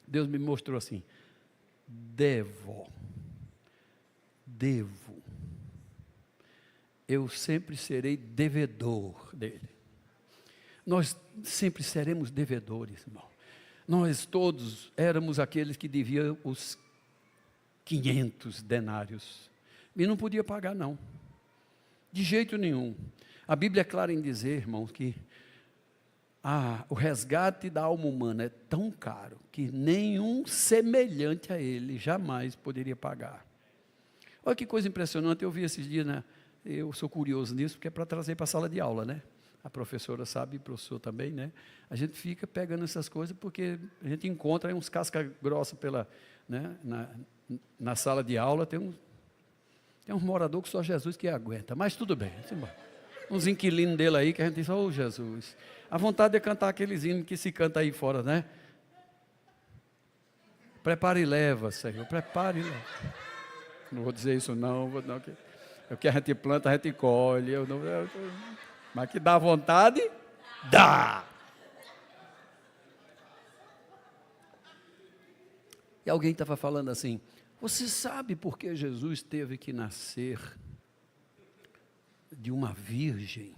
Deus me mostrou assim, devo, eu sempre serei devedor dele. Nós sempre seremos devedores, irmão. Nós todos éramos aqueles que deviam os 500 denários. E não podia pagar, não. De jeito nenhum. A Bíblia é clara em dizer, irmãos, que o resgate da alma humana é tão caro que nenhum semelhante a ele jamais poderia pagar. Olha que coisa impressionante, eu vi esses dias, né? Eu sou curioso nisso, porque é para trazer para a sala de aula, né? A professora sabe, o professor também, né? A gente fica pegando essas coisas porque a gente encontra aí uns casca grossa né? na sala de aula, tem uns moradores que só Jesus que aguenta, mas tudo bem, uns inquilinos dele aí que a gente diz, oh Jesus, a vontade é cantar aqueles hinos que se canta aí fora, né? Prepara e leva, Senhor, prepara e leva. Não vou dizer isso não, o que a gente planta, a gente colhe, mas que dá vontade, dá. E alguém estava falando assim, você sabe por que Jesus teve que nascer de uma virgem?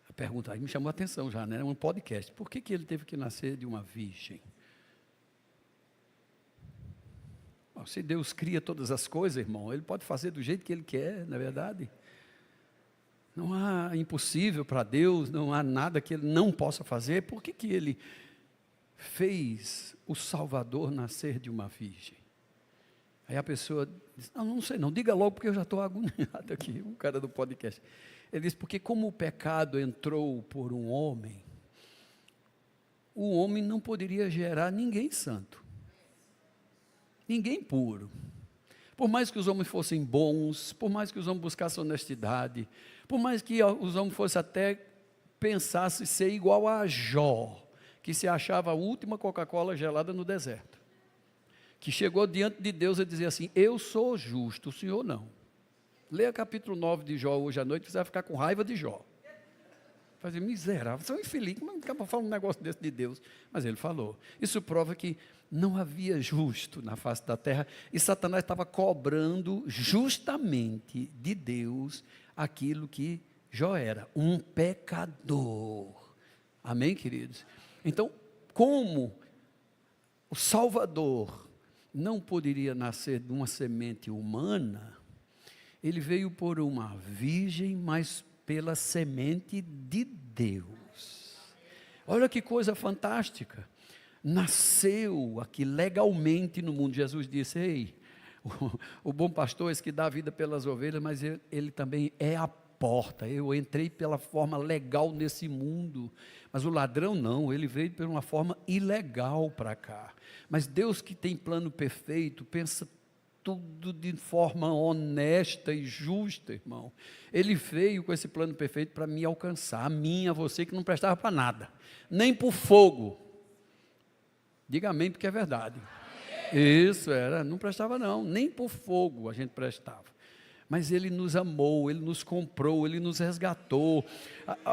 A pergunta aí me chamou a atenção já, né? Um podcast. Por que ele teve que nascer de uma virgem? Se Deus cria todas as coisas, irmão, Ele pode fazer do jeito que Ele quer, não é verdade? Não há impossível para Deus, não há nada que Ele não possa fazer. Por que Ele fez o Salvador nascer de uma virgem? Aí a pessoa diz, não sei não, diga logo porque eu já estou agoniado aqui, o cara do podcast. Ele diz, porque como o pecado entrou por um homem, o homem não poderia gerar ninguém santo, ninguém puro. Por mais que os homens fossem bons, por mais que os homens buscassem honestidade, por mais que os homens fossem até pensassem ser igual a Jó, que se achava a última Coca-Cola gelada no deserto, que chegou diante de Deus e dizia assim, eu sou justo, o senhor não. Leia capítulo 9 de Jó hoje à noite, você vai ficar com raiva de Jó. Fazer miserável, você é um infeliz, como acaba falando um negócio desse de Deus? Mas ele falou. Isso prova que não havia justo na face da terra, e Satanás estava cobrando justamente de Deus aquilo que Jó era, um pecador. Amém, queridos? Então, como o Salvador não poderia nascer de uma semente humana, ele veio por uma virgem, mas pela semente de Deus. Olha que coisa fantástica. Nasceu aqui legalmente no mundo. Jesus disse, ei, o bom pastor é esse que dá a vida pelas ovelhas, mas ele também é a porta. Eu entrei pela forma legal nesse mundo, mas o ladrão não, ele veio por uma forma ilegal para cá. Mas Deus, que tem plano perfeito, pensa tudo de forma honesta e justa, irmão. Ele veio com esse plano perfeito para me alcançar, a mim, a você, que não prestava para nada, nem para o fogo. Diga amém, porque é verdade. Isso não prestava não, nem para o fogo a gente prestava. Mas Ele nos amou, Ele nos comprou, Ele nos resgatou.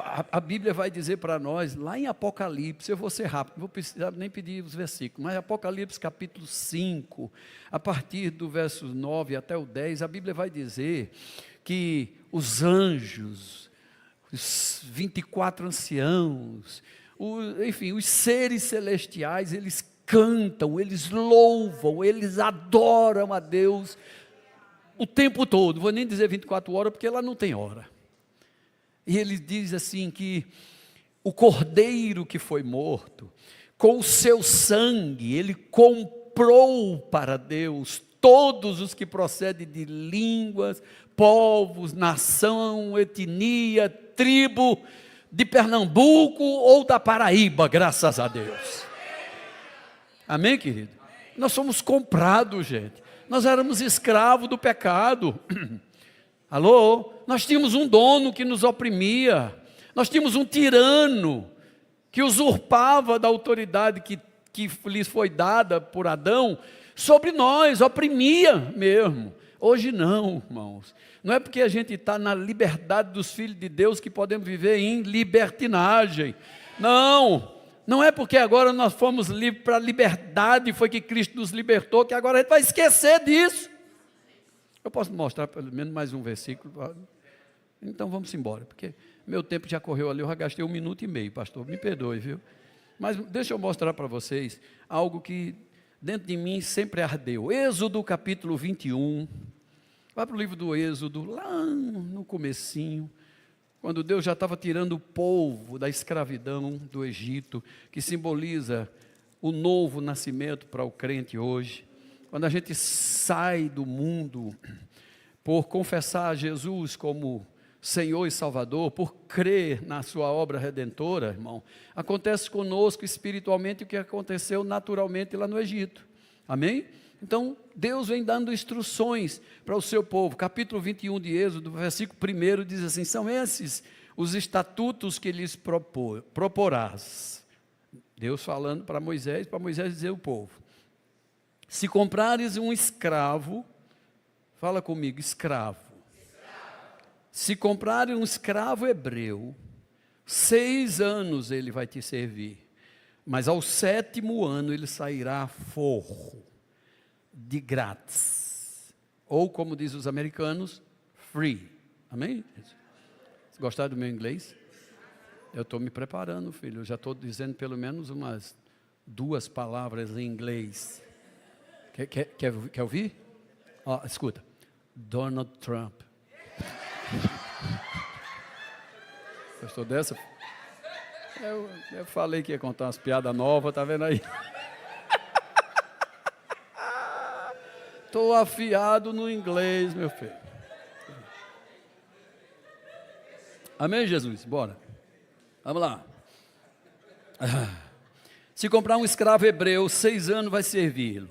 A Bíblia vai dizer para nós, lá em Apocalipse, eu vou ser rápido, não vou precisar nem pedir os versículos, mas Apocalipse capítulo 5, a partir do verso 9 até o 10, a Bíblia vai dizer que os anjos, os 24 anciãos, enfim, os seres celestiais, eles cantam, eles louvam, eles adoram a Deus o tempo todo. Não vou nem dizer 24 horas, porque lá não tem hora. E ele diz assim que o cordeiro que foi morto, com o seu sangue, ele comprou para Deus todos os que procedem de línguas, povos, nação, etnia, tribo de Pernambuco ou da Paraíba, graças a Deus. Amém, querido? Nós somos comprados, gente. Nós éramos escravos do pecado. Alô? Nós tínhamos um dono que nos oprimia. Nós tínhamos um tirano que usurpava da autoridade que lhes foi dada por Adão sobre nós, oprimia mesmo. Hoje não, irmãos. Não é porque a gente está na liberdade dos filhos de Deus que podemos viver em libertinagem. Não é porque agora nós fomos livres para a liberdade, foi que Cristo nos libertou, que agora a gente vai esquecer disso. Eu posso mostrar pelo menos mais um versículo? Então vamos embora, porque meu tempo já correu ali, eu já gastei 1 minuto e meio, pastor, me perdoe, viu? Mas deixa eu mostrar para vocês algo que dentro de mim sempre ardeu. Êxodo capítulo 21, vai para o livro do Êxodo, lá no comecinho, quando Deus já estava tirando o povo da escravidão do Egito, que simboliza o novo nascimento para o crente hoje. Quando a gente sai do mundo por confessar Jesus como Senhor e Salvador, por crer na sua obra redentora, irmão, acontece conosco espiritualmente o que aconteceu naturalmente lá no Egito. Amém? Então, Deus vem dando instruções para o seu povo. Capítulo 21 de Êxodo, versículo 1 diz assim: são esses os estatutos que lhes proporás. Deus falando para Moisés dizer ao povo: se comprares um escravo, fala comigo, escravo. Se comprares um escravo hebreu, 6 anos ele vai te servir, mas ao 7º ano ele sairá forro, de grátis, ou como diz os americanos, free. Amém? Gostaram do meu inglês? Eu estou me preparando, filho, eu já estou dizendo pelo menos umas 2 palavras em inglês. Quer ouvir? Escuta, Donald Trump. Gostou dessa? Eu falei que ia contar umas piadas novas, tá vendo aí? Estou afiado no inglês, meu filho. Amém, Jesus? Bora. Vamos lá. Se comprar um escravo hebreu, 6 anos vai servi-lo,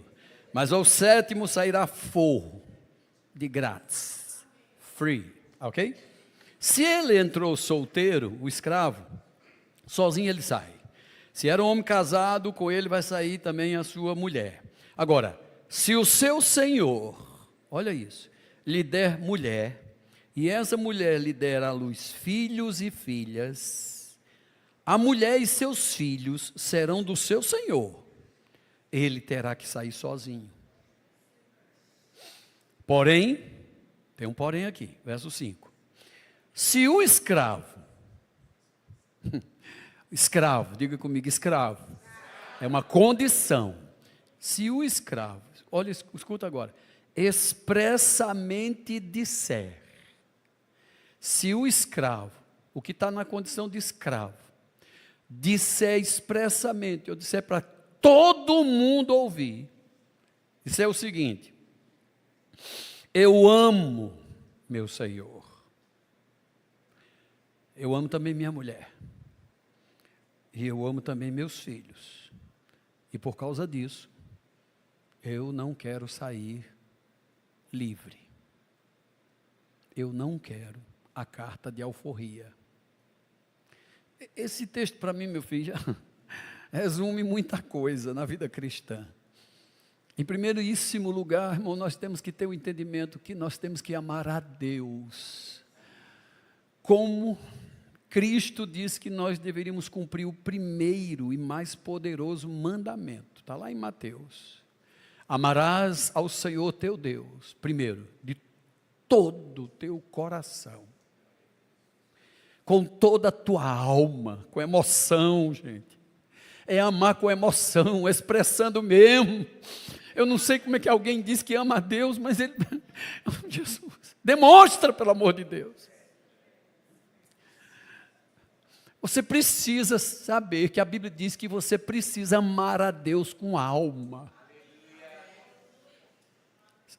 mas ao 7º sairá forro, de grátis, free, ok? Se ele entrou solteiro, o escravo, sozinho ele sai. Se era um homem casado, com ele vai sair também a sua mulher. Agora, se o seu senhor, olha isso, lhe der mulher, e essa mulher lhe der à luz filhos e filhas, a mulher e seus filhos serão do seu senhor. Ele terá que sair sozinho. Porém, tem um porém aqui, verso 5. Se o escravo, diga comigo, escravo, é uma condição. Se o escravo, olha, escuta agora, expressamente disser, se o escravo, o que está na condição de escravo, disser expressamente, eu disser para todo mundo ouvir, disser o seguinte: eu amo meu Senhor, eu amo também minha mulher, e eu amo também meus filhos, e por causa disso, eu não quero sair livre, eu não quero a carta de alforria. Esse texto para mim, meu filho, já resume muita coisa na vida cristã. Em primeiríssimo lugar, irmão, nós temos que ter o entendimento que nós temos que amar a Deus, como Cristo disse que nós deveríamos cumprir o primeiro e mais poderoso mandamento, está lá em Mateus: amarás ao Senhor teu Deus, primeiro, de todo o teu coração, com toda a tua alma, com emoção, gente, é amar com emoção, expressando mesmo. Eu não sei como é que alguém diz que ama a Deus, mas ele, Jesus, demonstra, pelo amor de Deus. Você precisa saber que a Bíblia diz que você precisa amar a Deus com alma.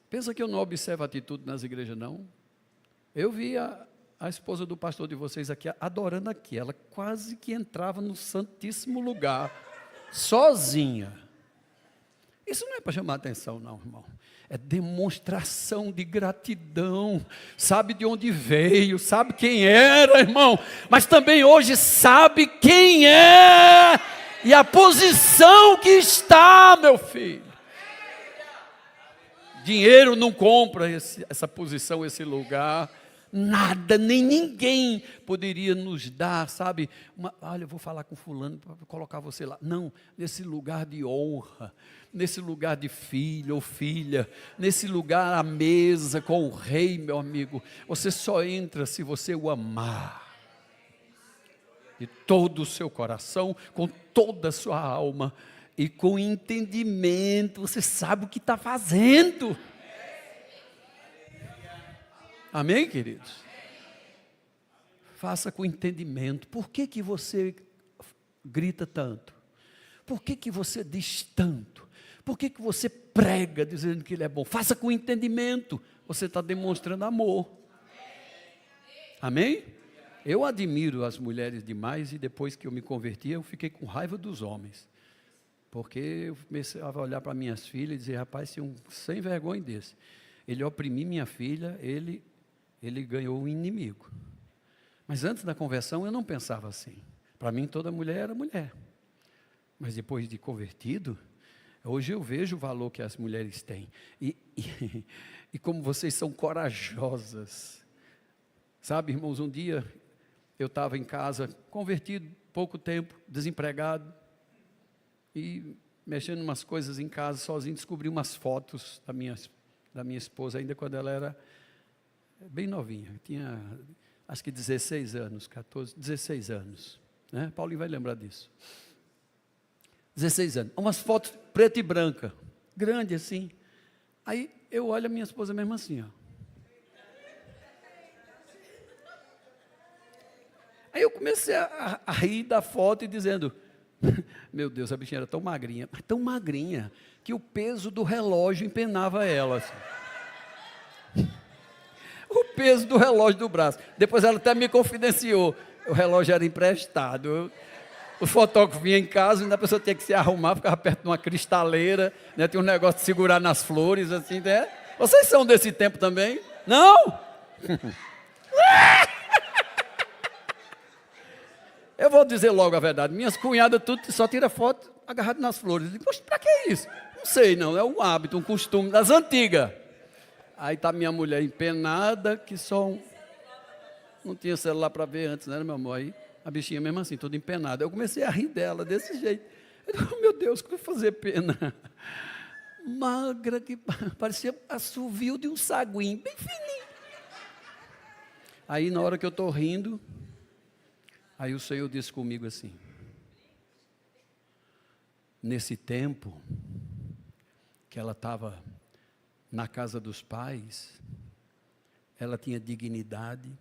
Pensa que eu não observo atitude nas igrejas, não? Eu vi a esposa do pastor de vocês aqui, adorando aqui. Ela quase que entrava no santíssimo lugar, sozinha. Isso não é para chamar atenção, não, irmão. É demonstração de gratidão. Sabe de onde veio, sabe quem era, irmão. Mas também hoje sabe quem é e a posição que está, meu filho. Dinheiro não compra essa posição, esse lugar. Nada, nem ninguém poderia nos dar, sabe? Olha, eu vou falar com fulano para colocar você lá. Não, nesse lugar de honra, nesse lugar de filho ou filha, nesse lugar à mesa com o rei, meu amigo. Você só entra se você o amar. De todo o seu coração, com toda a sua alma e com entendimento. Você sabe o que está fazendo. Amém, queridos? Faça com entendimento. Por que você grita tanto? Por que você diz tanto? Por que você prega dizendo que ele é bom? Faça com entendimento. Você está demonstrando amor. Amém? Eu admiro as mulheres demais e depois que eu me converti, eu fiquei com raiva dos homens. Porque eu comecei a olhar para minhas filhas e dizer, rapaz, se um sem vergonha desse, ele oprimir minha filha, ele ganhou um inimigo. Mas antes da conversão eu não pensava assim. Para mim toda mulher era mulher. Mas depois de convertido, hoje eu vejo o valor que as mulheres têm. E como vocês são corajosas. Sabe, irmãos, um dia eu estava em casa, convertido, pouco tempo, desempregado. E mexendo em umas coisas em casa, sozinho, descobri umas fotos da minha esposa, ainda quando ela era bem novinha, tinha acho que 16 anos, 16 anos, né? Paulinho vai lembrar disso. 16 anos, umas fotos preta e branca, grande assim. Aí eu olho a minha esposa mesmo assim, ó. Aí eu comecei a rir da foto e dizendo, meu Deus, a bichinha era tão magrinha, mas tão magrinha, que o peso do relógio empenava ela assim. O peso do relógio do braço. Depois ela até me confidenciou. O relógio era emprestado. O fotógrafo vinha em casa, ainda a pessoa tinha que se arrumar, ficava perto de uma cristaleira, né? Tinha um negócio de segurar nas flores, assim, né? Vocês são desse tempo também? Não? Eu vou dizer logo a verdade. Minhas cunhadas tudo só tira foto agarrado nas flores. Eu digo, poxa, para que isso? Não sei não, é um hábito, um costume das antigas. Aí está minha mulher empenada, que só não tinha celular para ver antes, né, meu amor? Aí a bichinha mesmo assim, toda empenada. Eu comecei a rir dela desse jeito. Eu digo, meu Deus, que fazer pena. Magra, que parecia assovio de um saguinho, bem fininho. Aí na hora que eu estou rindo, aí o Senhor disse comigo assim, nesse tempo que ela estava na casa dos pais, ela tinha dignidade,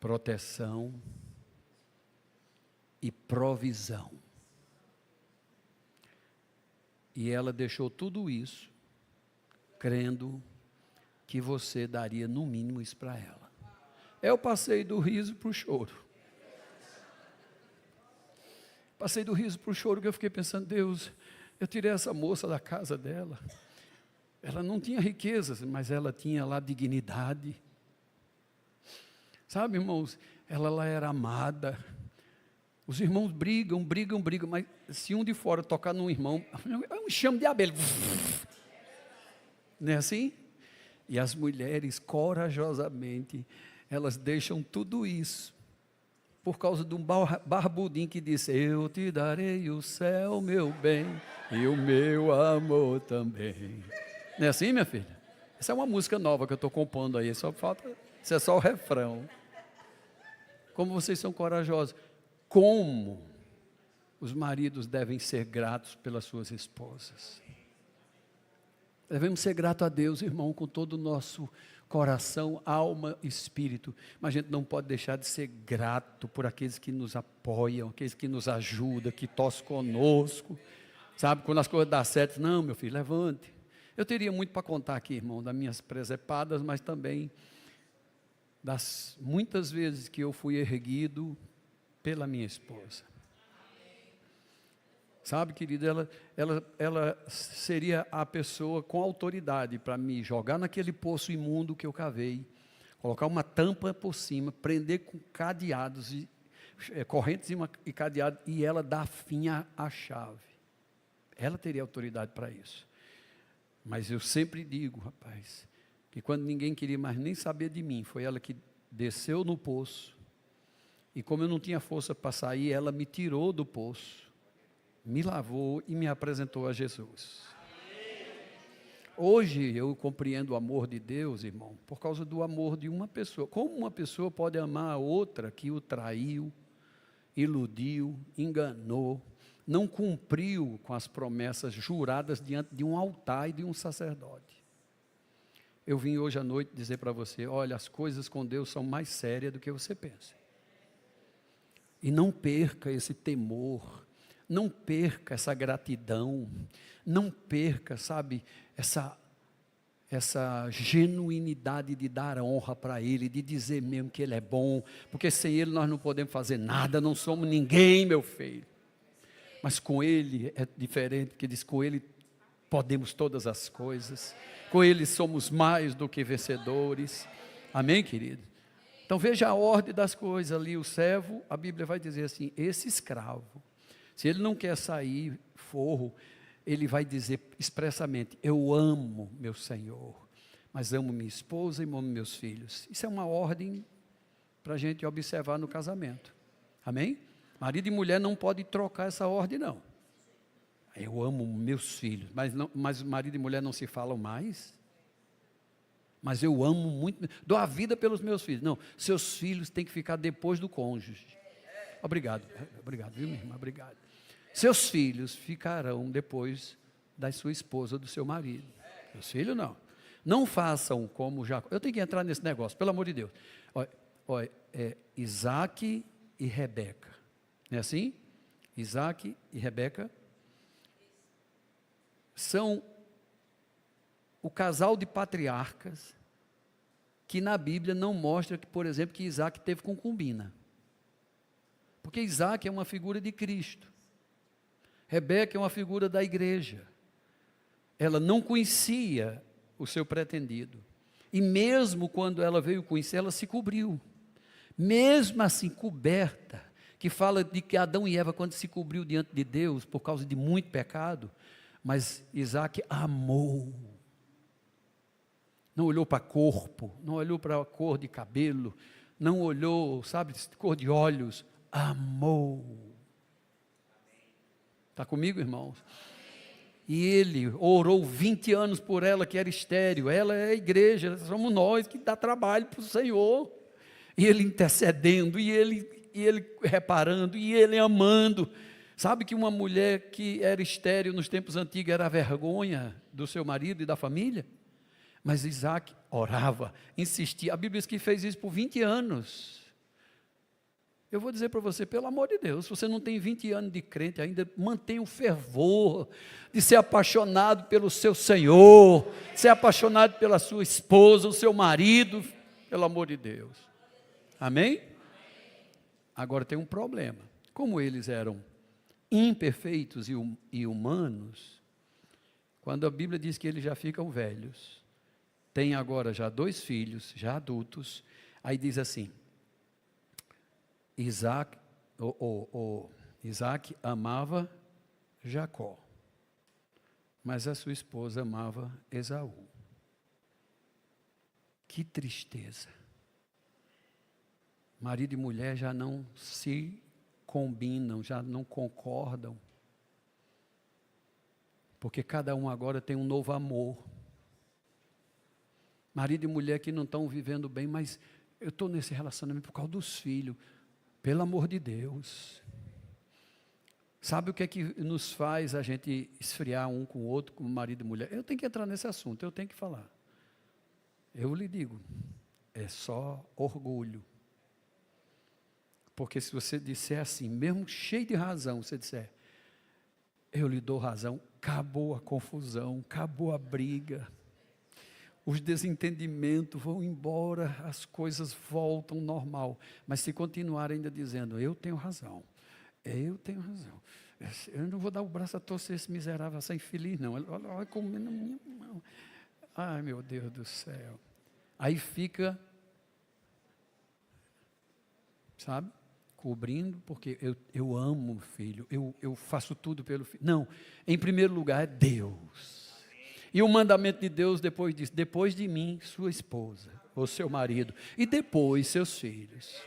proteção e provisão. E ela deixou tudo isso, crendo que você daria no mínimo isso para ela. Eu passei do riso para o choro. Passei do riso para o choro, que eu fiquei pensando, Deus, eu tirei essa moça da casa dela. Ela não tinha riquezas, mas ela tinha lá dignidade. Sabe, irmãos, ela lá era amada. Os irmãos brigam, mas se um de fora tocar num irmão, é um enxame de abelha. Não é assim? E as mulheres, corajosamente, elas deixam tudo isso, por causa de um barbudinho que disse, eu te darei o céu, meu bem, e o meu amor também. Não é assim, minha filha? Essa é uma música nova que eu estou compondo aí, só falta, isso é só o refrão. Como vocês são corajosos. Como os maridos devem ser gratos pelas suas esposas. Devemos ser gratos a Deus, irmão, com todo o nosso coração, alma e espírito. Mas a gente não pode deixar de ser grato por aqueles que nos apoiam, aqueles que nos ajudam, que torcem conosco. Sabe, quando as coisas dão certo, não, meu filho, levante. Eu teria muito para contar aqui, irmão, das minhas presepadas, mas também das muitas vezes que eu fui erguido pela minha esposa. Sabe, querida, ela seria a pessoa com autoridade para me jogar naquele poço imundo que eu cavei, colocar uma tampa por cima, prender com cadeados, correntes e cadeados, e ela dar fim à chave. Ela teria autoridade para isso. Mas eu sempre digo, rapaz, que quando ninguém queria mais nem saber de mim, foi ela que desceu no poço, e como eu não tinha força para sair, ela me tirou do poço, me lavou e me apresentou a Jesus. Hoje eu compreendo o amor de Deus, irmão, por causa do amor de uma pessoa. Como uma pessoa pode amar a outra que o traiu, iludiu, enganou, não cumpriu com as promessas juradas diante de um altar e de um sacerdote? Eu vim hoje à noite dizer para você, olha, as coisas com Deus são mais sérias do que você pensa. E não perca esse temor, não perca essa gratidão, não perca, sabe, essa genuinidade de dar honra para Ele, de dizer mesmo que Ele é bom, porque sem Ele nós não podemos fazer nada, não somos ninguém, meu filho. Mas com Ele é diferente, porque diz, com Ele podemos todas as coisas, com Ele somos mais do que vencedores. Amém, querido? Então veja a ordem das coisas ali, o servo, a Bíblia vai dizer assim, esse escravo, se ele não quer sair forro, ele vai dizer expressamente, eu amo meu Senhor, mas amo minha esposa e amo meus filhos. Isso é uma ordem para a gente observar no casamento. Amém? Marido e mulher não podem trocar essa ordem, não. Eu amo meus filhos, mas marido e mulher não se falam mais? Mas eu amo muito, dou a vida pelos meus filhos. Não, seus filhos têm que ficar depois do cônjuge. Obrigado, viu, minha irmã? Obrigado. Seus filhos ficarão depois da sua esposa, do seu marido. Seus filhos não. Não façam como Jacó. Eu tenho que entrar nesse negócio, pelo amor de Deus. Olha, Isaac e Rebeca. Não é assim? Isaac e Rebeca são o casal de patriarcas que na Bíblia não mostra que, por exemplo, que Isaac teve concubina. Porque Isaac é uma figura de Cristo. Rebeca é uma figura da igreja. Ela não conhecia o seu pretendido. E mesmo quando ela veio conhecer, ela se cobriu. Mesmo assim, coberta, que fala de que Adão e Eva, quando se cobriu diante de Deus, por causa de muito pecado, mas Isaac amou. Não olhou para corpo, não olhou para a cor de cabelo, não olhou, sabe, cor de olhos, amou. Está comigo, irmãos? E ele orou 20 anos por ela, que era estéril. Ela é a igreja, somos nós que dá trabalho para o Senhor. E ele intercedendo, e ele reparando, e ele amando. Sabe que uma mulher que era estéril nos tempos antigos era a vergonha do seu marido e da família? Mas Isaac orava, insistia. A Bíblia diz que fez isso por 20 anos. Eu vou dizer para você, pelo amor de Deus, se você não tem 20 anos de crente ainda, mantenha o fervor de ser apaixonado pelo seu Senhor, ser apaixonado pela sua esposa, o seu marido, pelo amor de Deus. Amém? Agora tem um problema. Como eles eram imperfeitos e humanos, quando a Bíblia diz que eles já ficam velhos, tem agora já 2 filhos, já adultos, aí diz assim, Isaac amava Jacó, mas a sua esposa amava Esaú. Que tristeza. Marido e mulher já não se combinam, já não concordam, porque cada um agora tem um novo amor. Marido e mulher que não estão vivendo bem, mas eu estou nesse relacionamento por causa dos filhos. Pelo amor de Deus. Sabe o que é que nos faz a gente esfriar um com o outro, como marido e mulher? Eu tenho que entrar nesse assunto, eu tenho que falar. Eu lhe digo, é só orgulho. Porque se você disser assim, mesmo cheio de razão, você disser, eu lhe dou razão, acabou a confusão, acabou a briga. os desentendimentos vão embora, as coisas voltam ao normal. Mas se continuar ainda dizendo, eu tenho razão, eu não vou dar o braço a torcer esse miserável, essa infeliz, não. Olha como na minha mão. Ai, meu Deus do céu. Aí fica, sabe, cobrindo, porque eu amo o filho, eu faço tudo pelo filho. Não, em primeiro lugar é Deus. E o mandamento de Deus depois diz, depois de mim, sua esposa, ou seu marido, e depois seus filhos.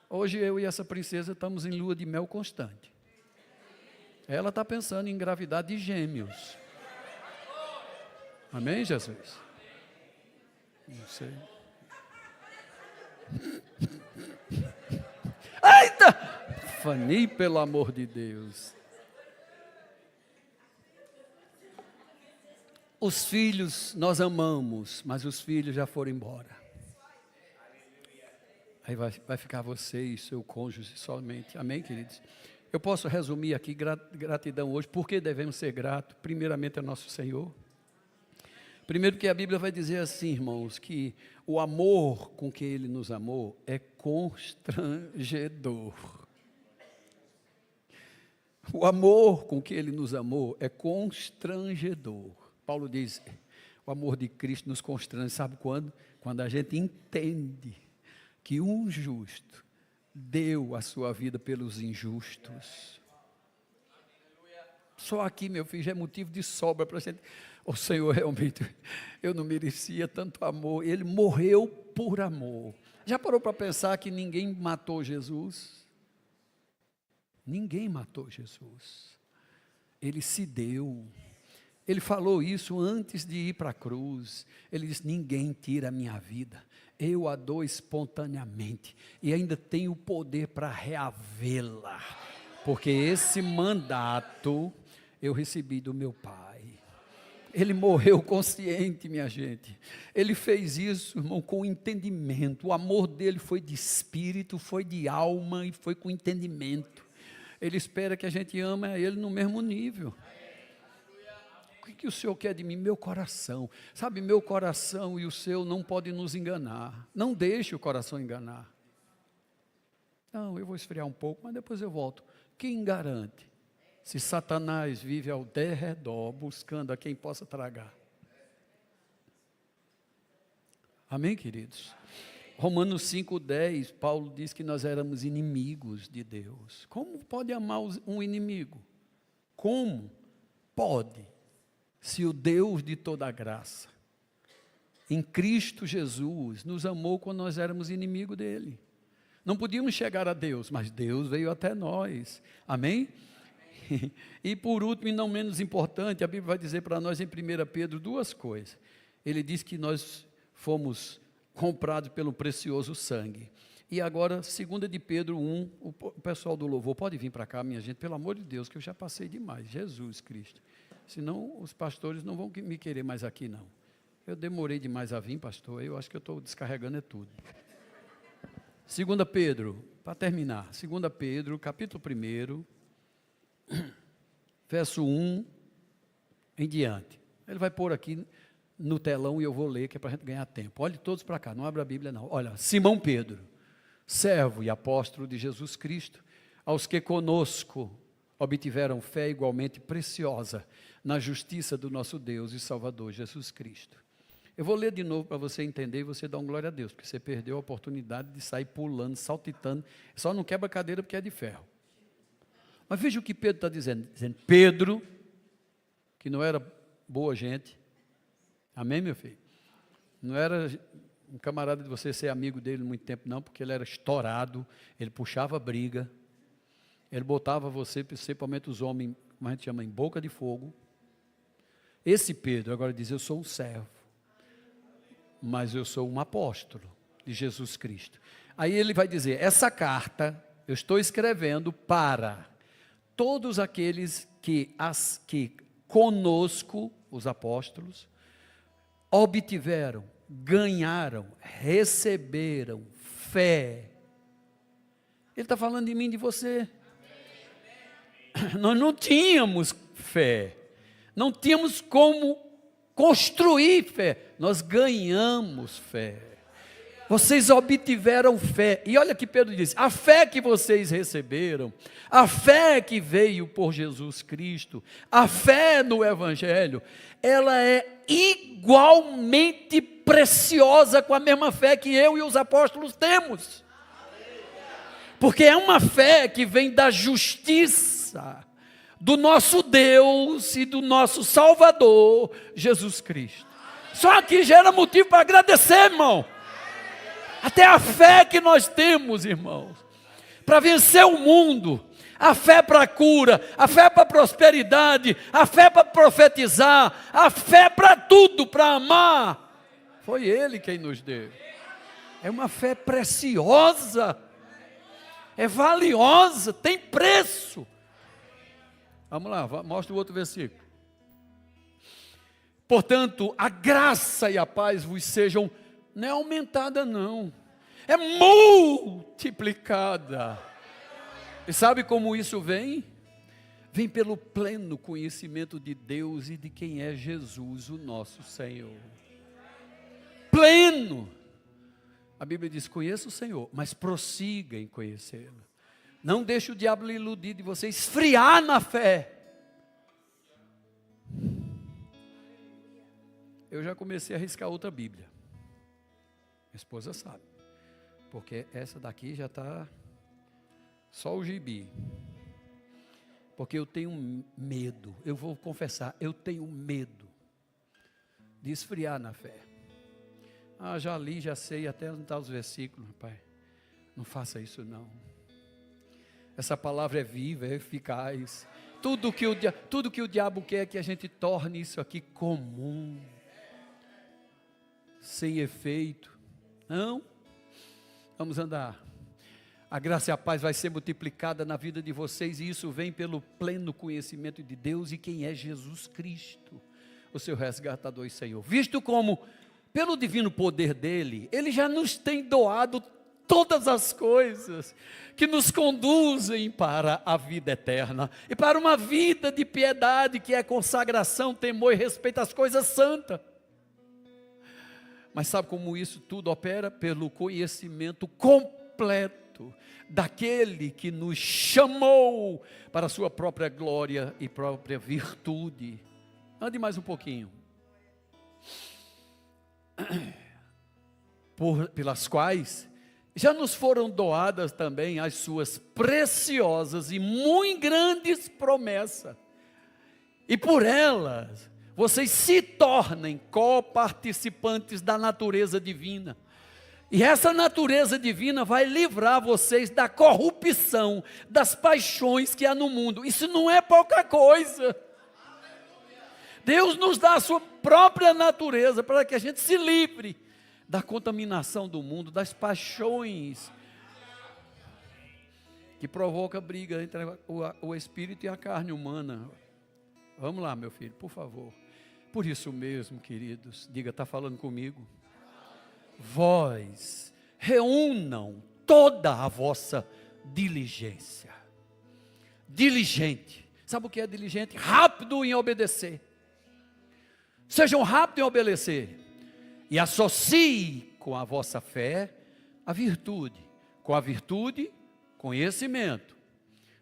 Hoje eu e essa princesa estamos em lua de mel constante. Ela está pensando em engravidar de gêmeos. Amém, Jesus? Não sei. Eita! Fanny, pelo amor de Deus. Os filhos nós amamos, mas os filhos já foram embora. Aí vai ficar você e seu cônjuge somente. Amém, queridos? Eu posso resumir aqui gratidão hoje. Por que devemos ser gratos? Primeiramente a nosso Senhor. Primeiro que a Bíblia vai dizer assim, irmãos, que o amor com que Ele nos amou é constrangedor. O amor com que Ele nos amou é constrangedor. Paulo diz, o amor de Cristo nos constrange, sabe quando? Quando a gente entende que um justo deu a sua vida pelos injustos. Só aqui, meu filho, já é motivo de sobra para a gente. O Senhor, realmente, eu não merecia tanto amor. Ele morreu por amor. Já parou para pensar que ninguém matou Jesus? Ninguém matou Jesus. Ele se deu. Ele falou isso antes de ir para a cruz. Ele disse, ninguém tira a minha vida. Eu a dou espontaneamente. E ainda tenho o poder para reavê-la. Porque esse mandato eu recebi do meu Pai. Ele morreu consciente, minha gente. Ele fez isso, irmão, com entendimento. O amor dele foi de espírito, foi de alma e foi com entendimento. Ele espera que a gente ame a Ele no mesmo nível. O que o Senhor quer de mim? Meu coração. Sabe, meu coração e o seu não podem nos enganar. Não deixe o coração enganar. Não, eu vou esfriar um pouco, mas depois eu volto. Quem garante? Se Satanás vive ao derredor, buscando a quem possa tragar. Amém, queridos? Romanos 5,10, Paulo diz que nós éramos inimigos de Deus. Como pode amar um inimigo? Como pode? Se o Deus de toda a graça, em Cristo Jesus, nos amou quando nós éramos inimigos dele. Não podíamos chegar a Deus, mas Deus veio até nós. Amém? E por último, e não menos importante, a Bíblia vai dizer para nós em 1 Pedro duas coisas. Ele diz que nós fomos comprados pelo precioso sangue. E agora, 2 de Pedro 1, o pessoal do louvor, pode vir para cá, minha gente, pelo amor de Deus, que eu já passei demais, Jesus Cristo. Senão os pastores não vão me querer mais aqui, não. Eu demorei demais a vir, pastor, eu acho que eu estou descarregando tudo. 2 Pedro, para terminar, 2 Pedro, capítulo 1, verso 1 em diante. Ele vai pôr aqui no telão e eu vou ler, que é para a gente ganhar tempo. Olhe todos para cá, não abra a Bíblia não. Olha, Simão Pedro, servo e apóstolo de Jesus Cristo, aos que conosco obtiveram fé igualmente preciosa na justiça do nosso Deus e Salvador Jesus Cristo. Eu vou ler de novo para você entender e você dá um glória a Deus, porque você perdeu a oportunidade de sair pulando, saltitando, só não quebra a cadeira porque é de ferro. Mas veja o que Pedro está dizendo, Pedro, que não era boa gente, amém, meu filho? Não era um camarada de você ser amigo dele muito tempo não, porque ele era estourado, ele puxava briga, ele botava você, principalmente os homens, como a gente chama, em boca de fogo. Esse Pedro agora diz, eu sou um servo, mas eu sou um apóstolo de Jesus Cristo. Aí ele vai dizer, essa carta eu estou escrevendo para todos aqueles que conosco, os apóstolos, obtiveram, ganharam, receberam fé. Ele está falando de mim e de você. Nós não tínhamos fé, não tínhamos como construir fé. nós ganhamos fé. Vocês obtiveram fé. E olha que Pedro diz: a fé que vocês receberam, a fé que veio por Jesus Cristo, a fé no Evangelho, ela é igualmente preciosa com a mesma fé que eu e os apóstolos temos. Porque é uma fé que vem da justiça do nosso Deus e do nosso Salvador, Jesus Cristo. Só que gera motivo para agradecer, irmão. Até a fé que nós temos, irmãos, para vencer o mundo, a fé para a cura, a fé para a prosperidade, a fé para profetizar, a fé para tudo, para amar, foi Ele quem nos deu. É uma fé preciosa, é valiosa, tem preço. Vamos lá, mostra o outro versículo. Portanto, a graça e a paz vos sejam, não é aumentada não, é multiplicada. E sabe como isso vem? Vem pelo pleno conhecimento de Deus e de quem é Jesus, o nosso Senhor. Pleno. A Bíblia diz: conheça o Senhor, mas prossiga em conhecê-lo. Não deixe o diabo lhe iludir de você esfriar na fé. Eu já comecei a riscar outra Bíblia. Minha esposa sabe, porque essa daqui já está só o gibi. Porque eu tenho medo, eu vou confessar, eu tenho medo de esfriar na fé. Já li, já sei até onde estão os versículos, rapaz. Não faça isso não. Essa palavra é viva, é eficaz. Tudo que o diabo quer é que a gente torne isso aqui comum, sem efeito. Não, vamos andar. A graça e a paz vai ser multiplicada na vida de vocês, e isso vem pelo pleno conhecimento de Deus e quem é Jesus Cristo, o seu resgatador e Senhor. Visto como, pelo divino poder dele, ele já nos tem doado todas as coisas que nos conduzem para a vida eterna e para uma vida de piedade, que é consagração, temor e respeito às coisas santas. Mas sabe como isso tudo opera? Pelo conhecimento completo daquele que nos chamou para a sua própria glória e própria virtude. Ande mais um pouquinho. Pelas quais já nos foram doadas também as suas preciosas e muito grandes promessas. E por elas vocês se tornem coparticipantes da natureza divina. E essa natureza divina vai livrar vocês da corrupção, das paixões que há no mundo. Isso não é pouca coisa. Deus nos dá a sua própria natureza para que a gente se livre da contaminação do mundo, das paixões que provoca briga entre o espírito e a carne humana. Vamos lá, meu filho, por favor. Por isso mesmo, queridos, diga, está falando comigo? Vós reúnam toda a vossa diligência. Diligente. Sabe o que é diligente? Rápido em obedecer. Sejam rápidos em obedecer. E associe com a vossa fé a virtude. Com a virtude, conhecimento.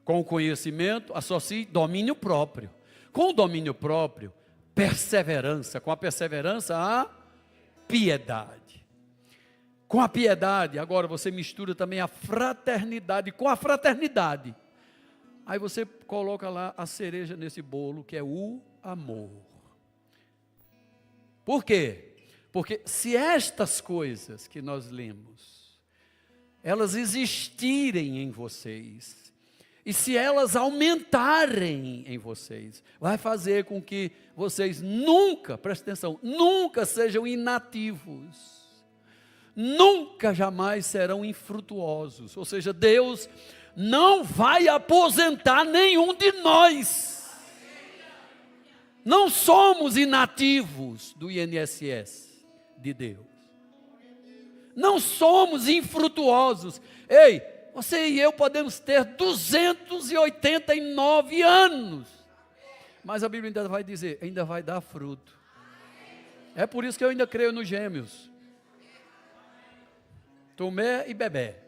Com o conhecimento, associe domínio próprio. Com o domínio próprio, perseverança. Com a perseverança, a piedade. Com a piedade, agora você mistura também a fraternidade com a fraternidade. Aí você coloca lá a cereja nesse bolo, que é o amor. Por quê? Porque se estas coisas que nós lemos, elas existirem em vocês, e se elas aumentarem em vocês, vai fazer com que vocês nunca, presta atenção, nunca sejam inativos, nunca jamais serão infrutuosos. Ou seja, Deus não vai aposentar nenhum de nós. Não somos inativos do INSS de Deus. Não somos infrutuosos. Ei, você e eu podemos ter 289 anos, mas a Bíblia ainda vai dizer, ainda vai dar fruto. É por isso que eu ainda creio nos gêmeos. Tomé e Bebé.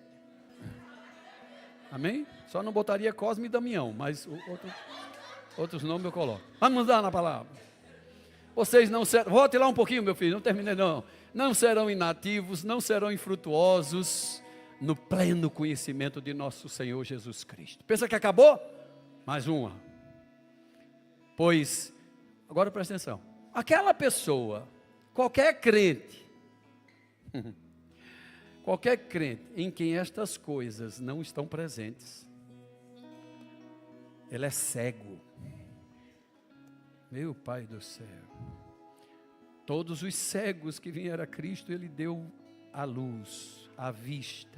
Amém? Só não botaria Cosme e Damião, mas outros nomes eu coloco. Vamos lá na palavra. Vocês não serão, volte lá um pouquinho, meu filho, não terminei não. Não serão inativos, não serão infrutuosos no pleno conhecimento de nosso Senhor Jesus Cristo. Pensa que acabou? Mais uma. Pois, agora presta atenção. Aquela pessoa, qualquer crente em quem estas coisas não estão presentes, ele é cego. Meu Pai do céu. Todos os cegos que vieram a Cristo, Ele deu a luz, a vista.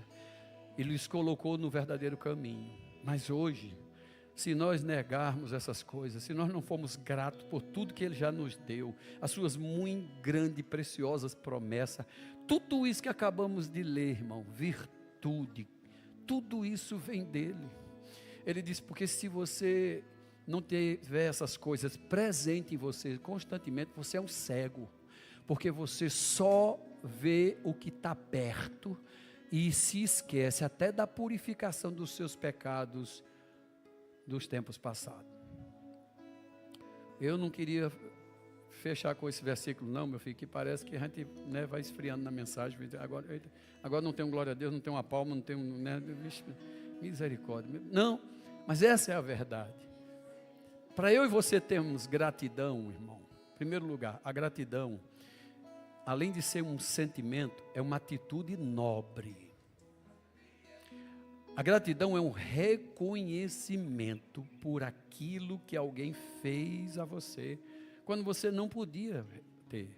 Ele os colocou no verdadeiro caminho. Mas hoje, se nós negarmos essas coisas, se nós não formos gratos por tudo que Ele já nos deu, as suas muito grandes e preciosas promessas, tudo isso que acabamos de ler, irmão, virtude, tudo isso vem dEle. Ele diz, porque se você não tiver essas coisas presentes em você constantemente, você é um cego, porque você só vê o que está perto e se esquece até da purificação dos seus pecados dos tempos passados. Eu não queria fechar com esse versículo não, meu filho, que parece que a gente, né, vai esfriando na mensagem. Agora não tem um glória a Deus, não tem uma palma, não tem um, né, misericórdia. Não, mas essa é a verdade. Para eu e você termos gratidão, irmão, em primeiro lugar, a gratidão, além de ser um sentimento, é uma atitude nobre. A gratidão é um reconhecimento por aquilo que alguém fez a você, quando você não podia ter.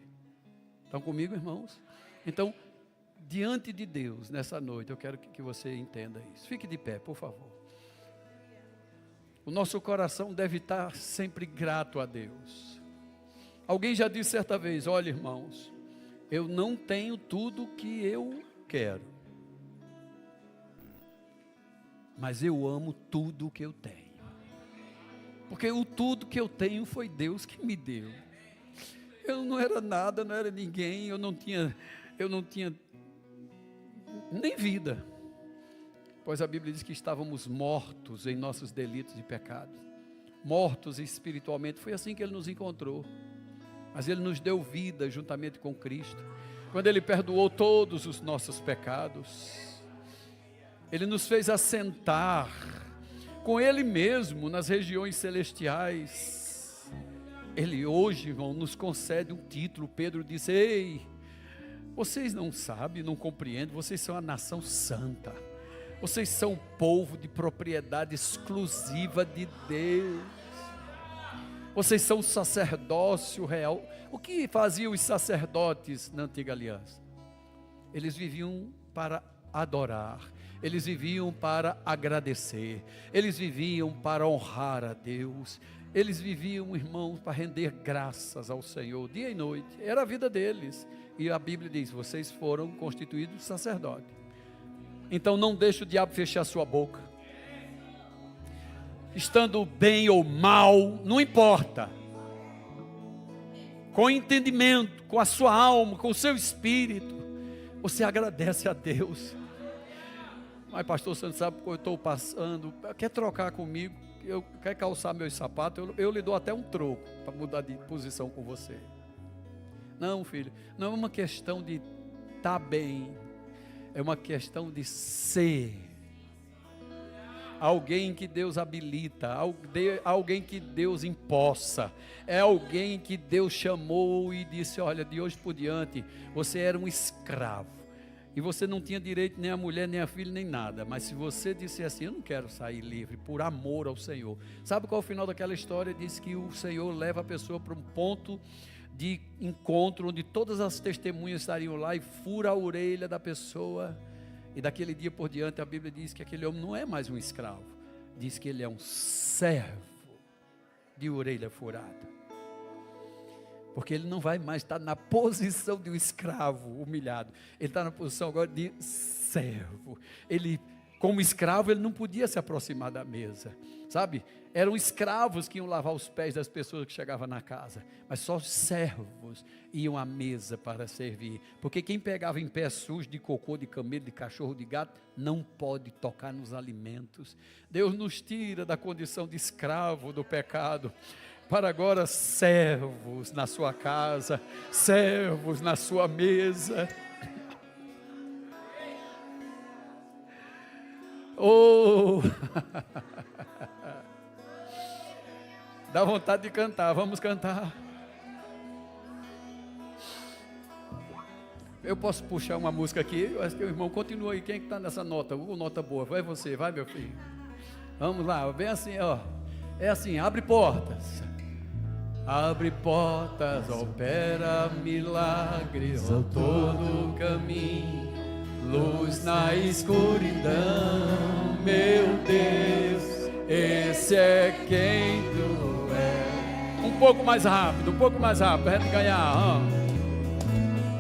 Estão comigo, irmãos? Então, diante de Deus, nessa noite, eu quero que você entenda isso. Fique de pé, por favor. O nosso coração deve estar sempre grato a Deus. Alguém já disse certa vez, olha, irmãos, eu não tenho tudo que eu quero, mas eu amo tudo que eu tenho, porque o tudo que eu tenho foi Deus que me deu. Eu não era nada, não era ninguém, eu não tinha nem vida, pois a Bíblia diz que estávamos mortos em nossos delitos e pecados, mortos espiritualmente. Foi assim que Ele nos encontrou, mas Ele nos deu vida juntamente com Cristo, quando Ele perdoou todos os nossos pecados. Ele nos fez assentar com Ele mesmo nas regiões celestiais. Ele hoje, irmão, nos concede um título. Pedro disse, ei, vocês não sabem, não compreendem, vocês são a nação santa, vocês são o povo de propriedade exclusiva de Deus, vocês são o sacerdócio real. O que faziam os sacerdotes na antiga aliança? Eles viviam para adorar, eles viviam para agradecer, eles viviam para honrar a Deus, eles viviam, irmãos, para render graças ao Senhor, dia e noite. Era a vida deles, e a Bíblia diz, vocês foram constituídos sacerdotes. Então não deixe o diabo fechar sua boca, estando bem ou mal, não importa, com entendimento, com a sua alma, com o seu espírito, você agradece a Deus. Mas pastor, você não sabe o que eu estou passando, quer trocar comigo, quer calçar meus sapatos, eu lhe dou até um troco, para mudar de posição com você. Não, filho, não é uma questão de estar bem, é uma questão de ser alguém que Deus habilita, alguém que Deus impossa, é alguém que Deus chamou e disse, olha, de hoje por diante, você era um escravo, e você não tinha direito nem a mulher, nem a filha, nem nada, mas se você disser assim, eu não quero sair livre, por amor ao Senhor, sabe qual é o final daquela história? Diz que o Senhor leva a pessoa para um ponto de encontro, onde todas as testemunhas estariam lá, e fura a orelha da pessoa, e daquele dia por diante a Bíblia diz que aquele homem não é mais um escravo, diz que ele é um servo de orelha furada, porque ele não vai mais estar na posição de um escravo humilhado, ele está na posição agora de servo. Ele Como escravo, ele não podia se aproximar da mesa, sabe? Eram escravos que iam lavar os pés das pessoas que chegavam na casa, mas só os servos iam à mesa para servir, porque quem pegava em pé sujo de cocô, de camelo, de cachorro, de gato, não pode tocar nos alimentos. Deus nos tira da condição de escravo do pecado, para agora servos na sua casa, servos na sua mesa. Oh! Dá vontade de cantar, vamos cantar. Eu posso puxar uma música aqui? Eu acho que o irmão continua aí. Quem é que está nessa nota? Nota boa, vai você, vai meu filho. Vamos lá, bem assim, ó. É assim, abre portas. Abre portas, opera milagres a todo caminho. Luz na escuridão, meu Deus, esse é quem tu és. Um pouco mais rápido, para a gente ganhar.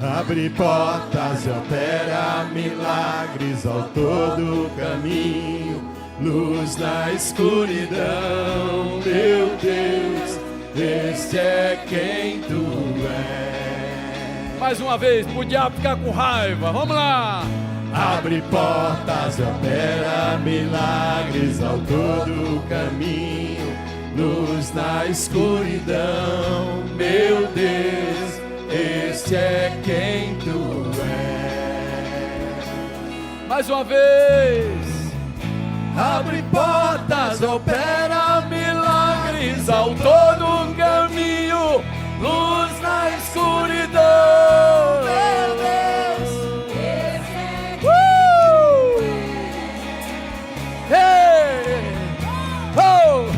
Abre portas e opera milagres ao todo caminho. Luz na escuridão, meu Deus, esse é quem tu és. Mais uma vez, pro diabo ficar com raiva, vamos lá! Abre portas e opera milagres ao todo caminho. Luz na escuridão, meu Deus, este é quem tu és. Mais uma vez! Abre portas, opera milagres ao todo caminho. Luz na escuridão, meu Deus, Hey! Oh!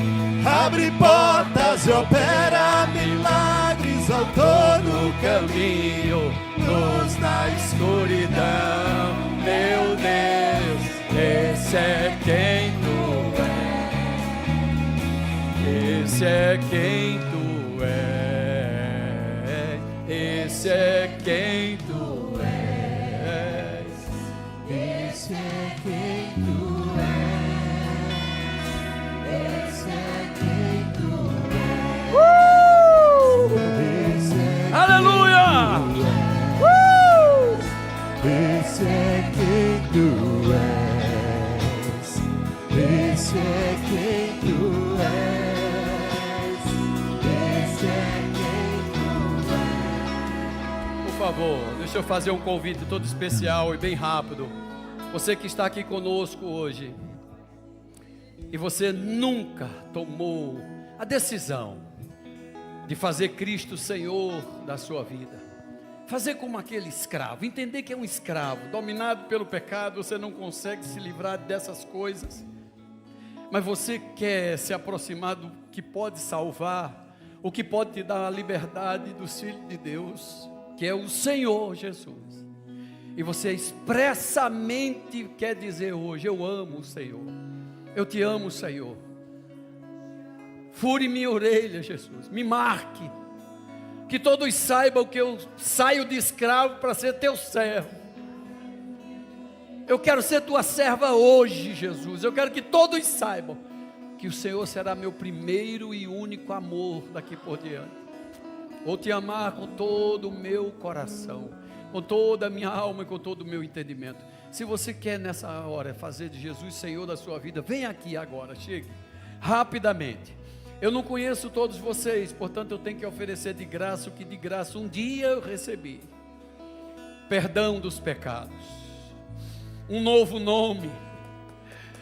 abre portas e opera milagres ao todo caminho. Luz na escuridão, meu Deus, esse é quem tu és. Esse é quem tu és. Esse é quem tu és. Esse é quem tu és. Esse é quem tu és. Aleluia! Esse é quem tu és. Esse é quem tu és. Esse é quem tu és. Por favor, deixa eu fazer um convite todo especial e bem rápido. Você que está aqui conosco hoje e você nunca tomou a decisão de fazer Cristo Senhor da sua vida, fazer como aquele escravo, entender que é um escravo, dominado pelo pecado, você não consegue se livrar dessas coisas, mas você quer se aproximar do que pode salvar, o que pode te dar a liberdade dos filhos de Deus, que é o Senhor Jesus, e você expressamente quer dizer hoje: eu amo o Senhor, eu te amo, Senhor. Fure minha orelha, Jesus, me marque, que todos saibam que eu saio de escravo para ser teu servo. Eu quero ser tua serva hoje, Jesus. Eu quero que todos saibam que o Senhor será meu primeiro e único amor daqui por diante. Vou te amar com todo o meu coração, com toda a minha alma e com todo o meu entendimento. Se você quer nessa hora fazer de Jesus Senhor da sua vida, vem aqui agora, chegue rapidamente. Eu não conheço todos vocês, portanto eu tenho que oferecer de graça o que de graça um dia eu recebi: perdão dos pecados, um novo nome,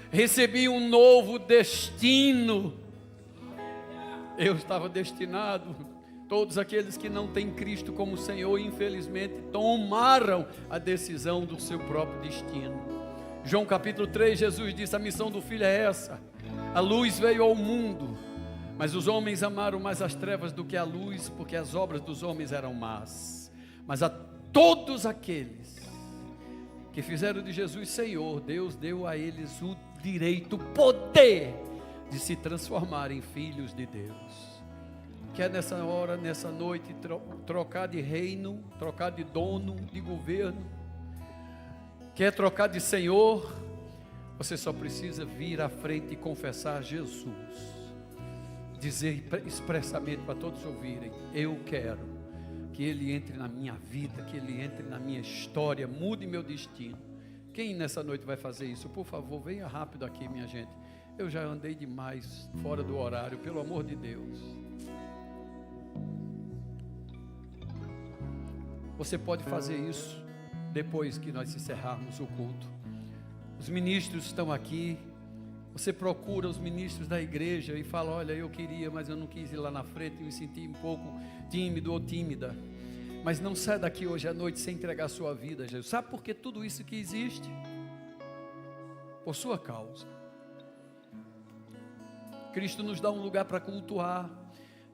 recebi um novo destino. Eu estava destinado, todos aqueles que não têm Cristo como Senhor, infelizmente tomaram a decisão do seu próprio destino. João capítulo 3, Jesus disse: a missão do Filho é essa, a luz veio ao mundo, mas os homens amaram mais as trevas do que a luz, porque as obras dos homens eram más. Mas a todos aqueles que fizeram de Jesus Senhor, Deus deu a eles o direito, o poder de se transformar em filhos de Deus. Quer nessa hora, nessa noite, trocar de reino, trocar de dono, de governo? Quer trocar de Senhor? Você só precisa vir à frente e confessar Jesus. Dizer expressamente para todos ouvirem: eu quero que Ele entre na minha vida, que Ele entre na minha história, mude meu destino. Quem nessa noite vai fazer isso? Por favor, venha rápido aqui, minha gente. Eu já andei demais fora do horário, pelo amor de Deus. Você pode fazer isso depois que nós encerrarmos o culto. Os ministros estão aqui. Você procura os ministros da igreja e fala: olha, eu queria, mas eu não quis ir lá na frente, me senti um pouco tímido ou tímida. Mas não sai daqui hoje à noite sem entregar a sua vida a Jesus. Sabe por que tudo isso que existe? Por sua causa. Cristo nos dá um lugar para cultuar,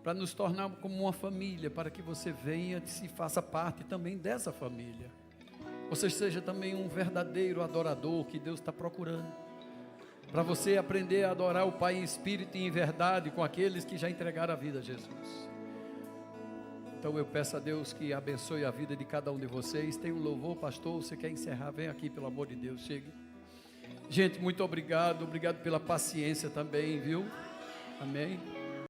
para nos tornar como uma família, para que você venha e se faça parte também dessa família. Você seja também um verdadeiro adorador que Deus está procurando, para você aprender a adorar o Pai em espírito e em verdade com aqueles que já entregaram a vida a Jesus. Então eu peço a Deus que abençoe a vida de cada um de vocês. Tem um louvor, pastor, você quer encerrar? Vem aqui, pelo amor de Deus, chegue. Gente, muito obrigado pela paciência também, viu? Amém.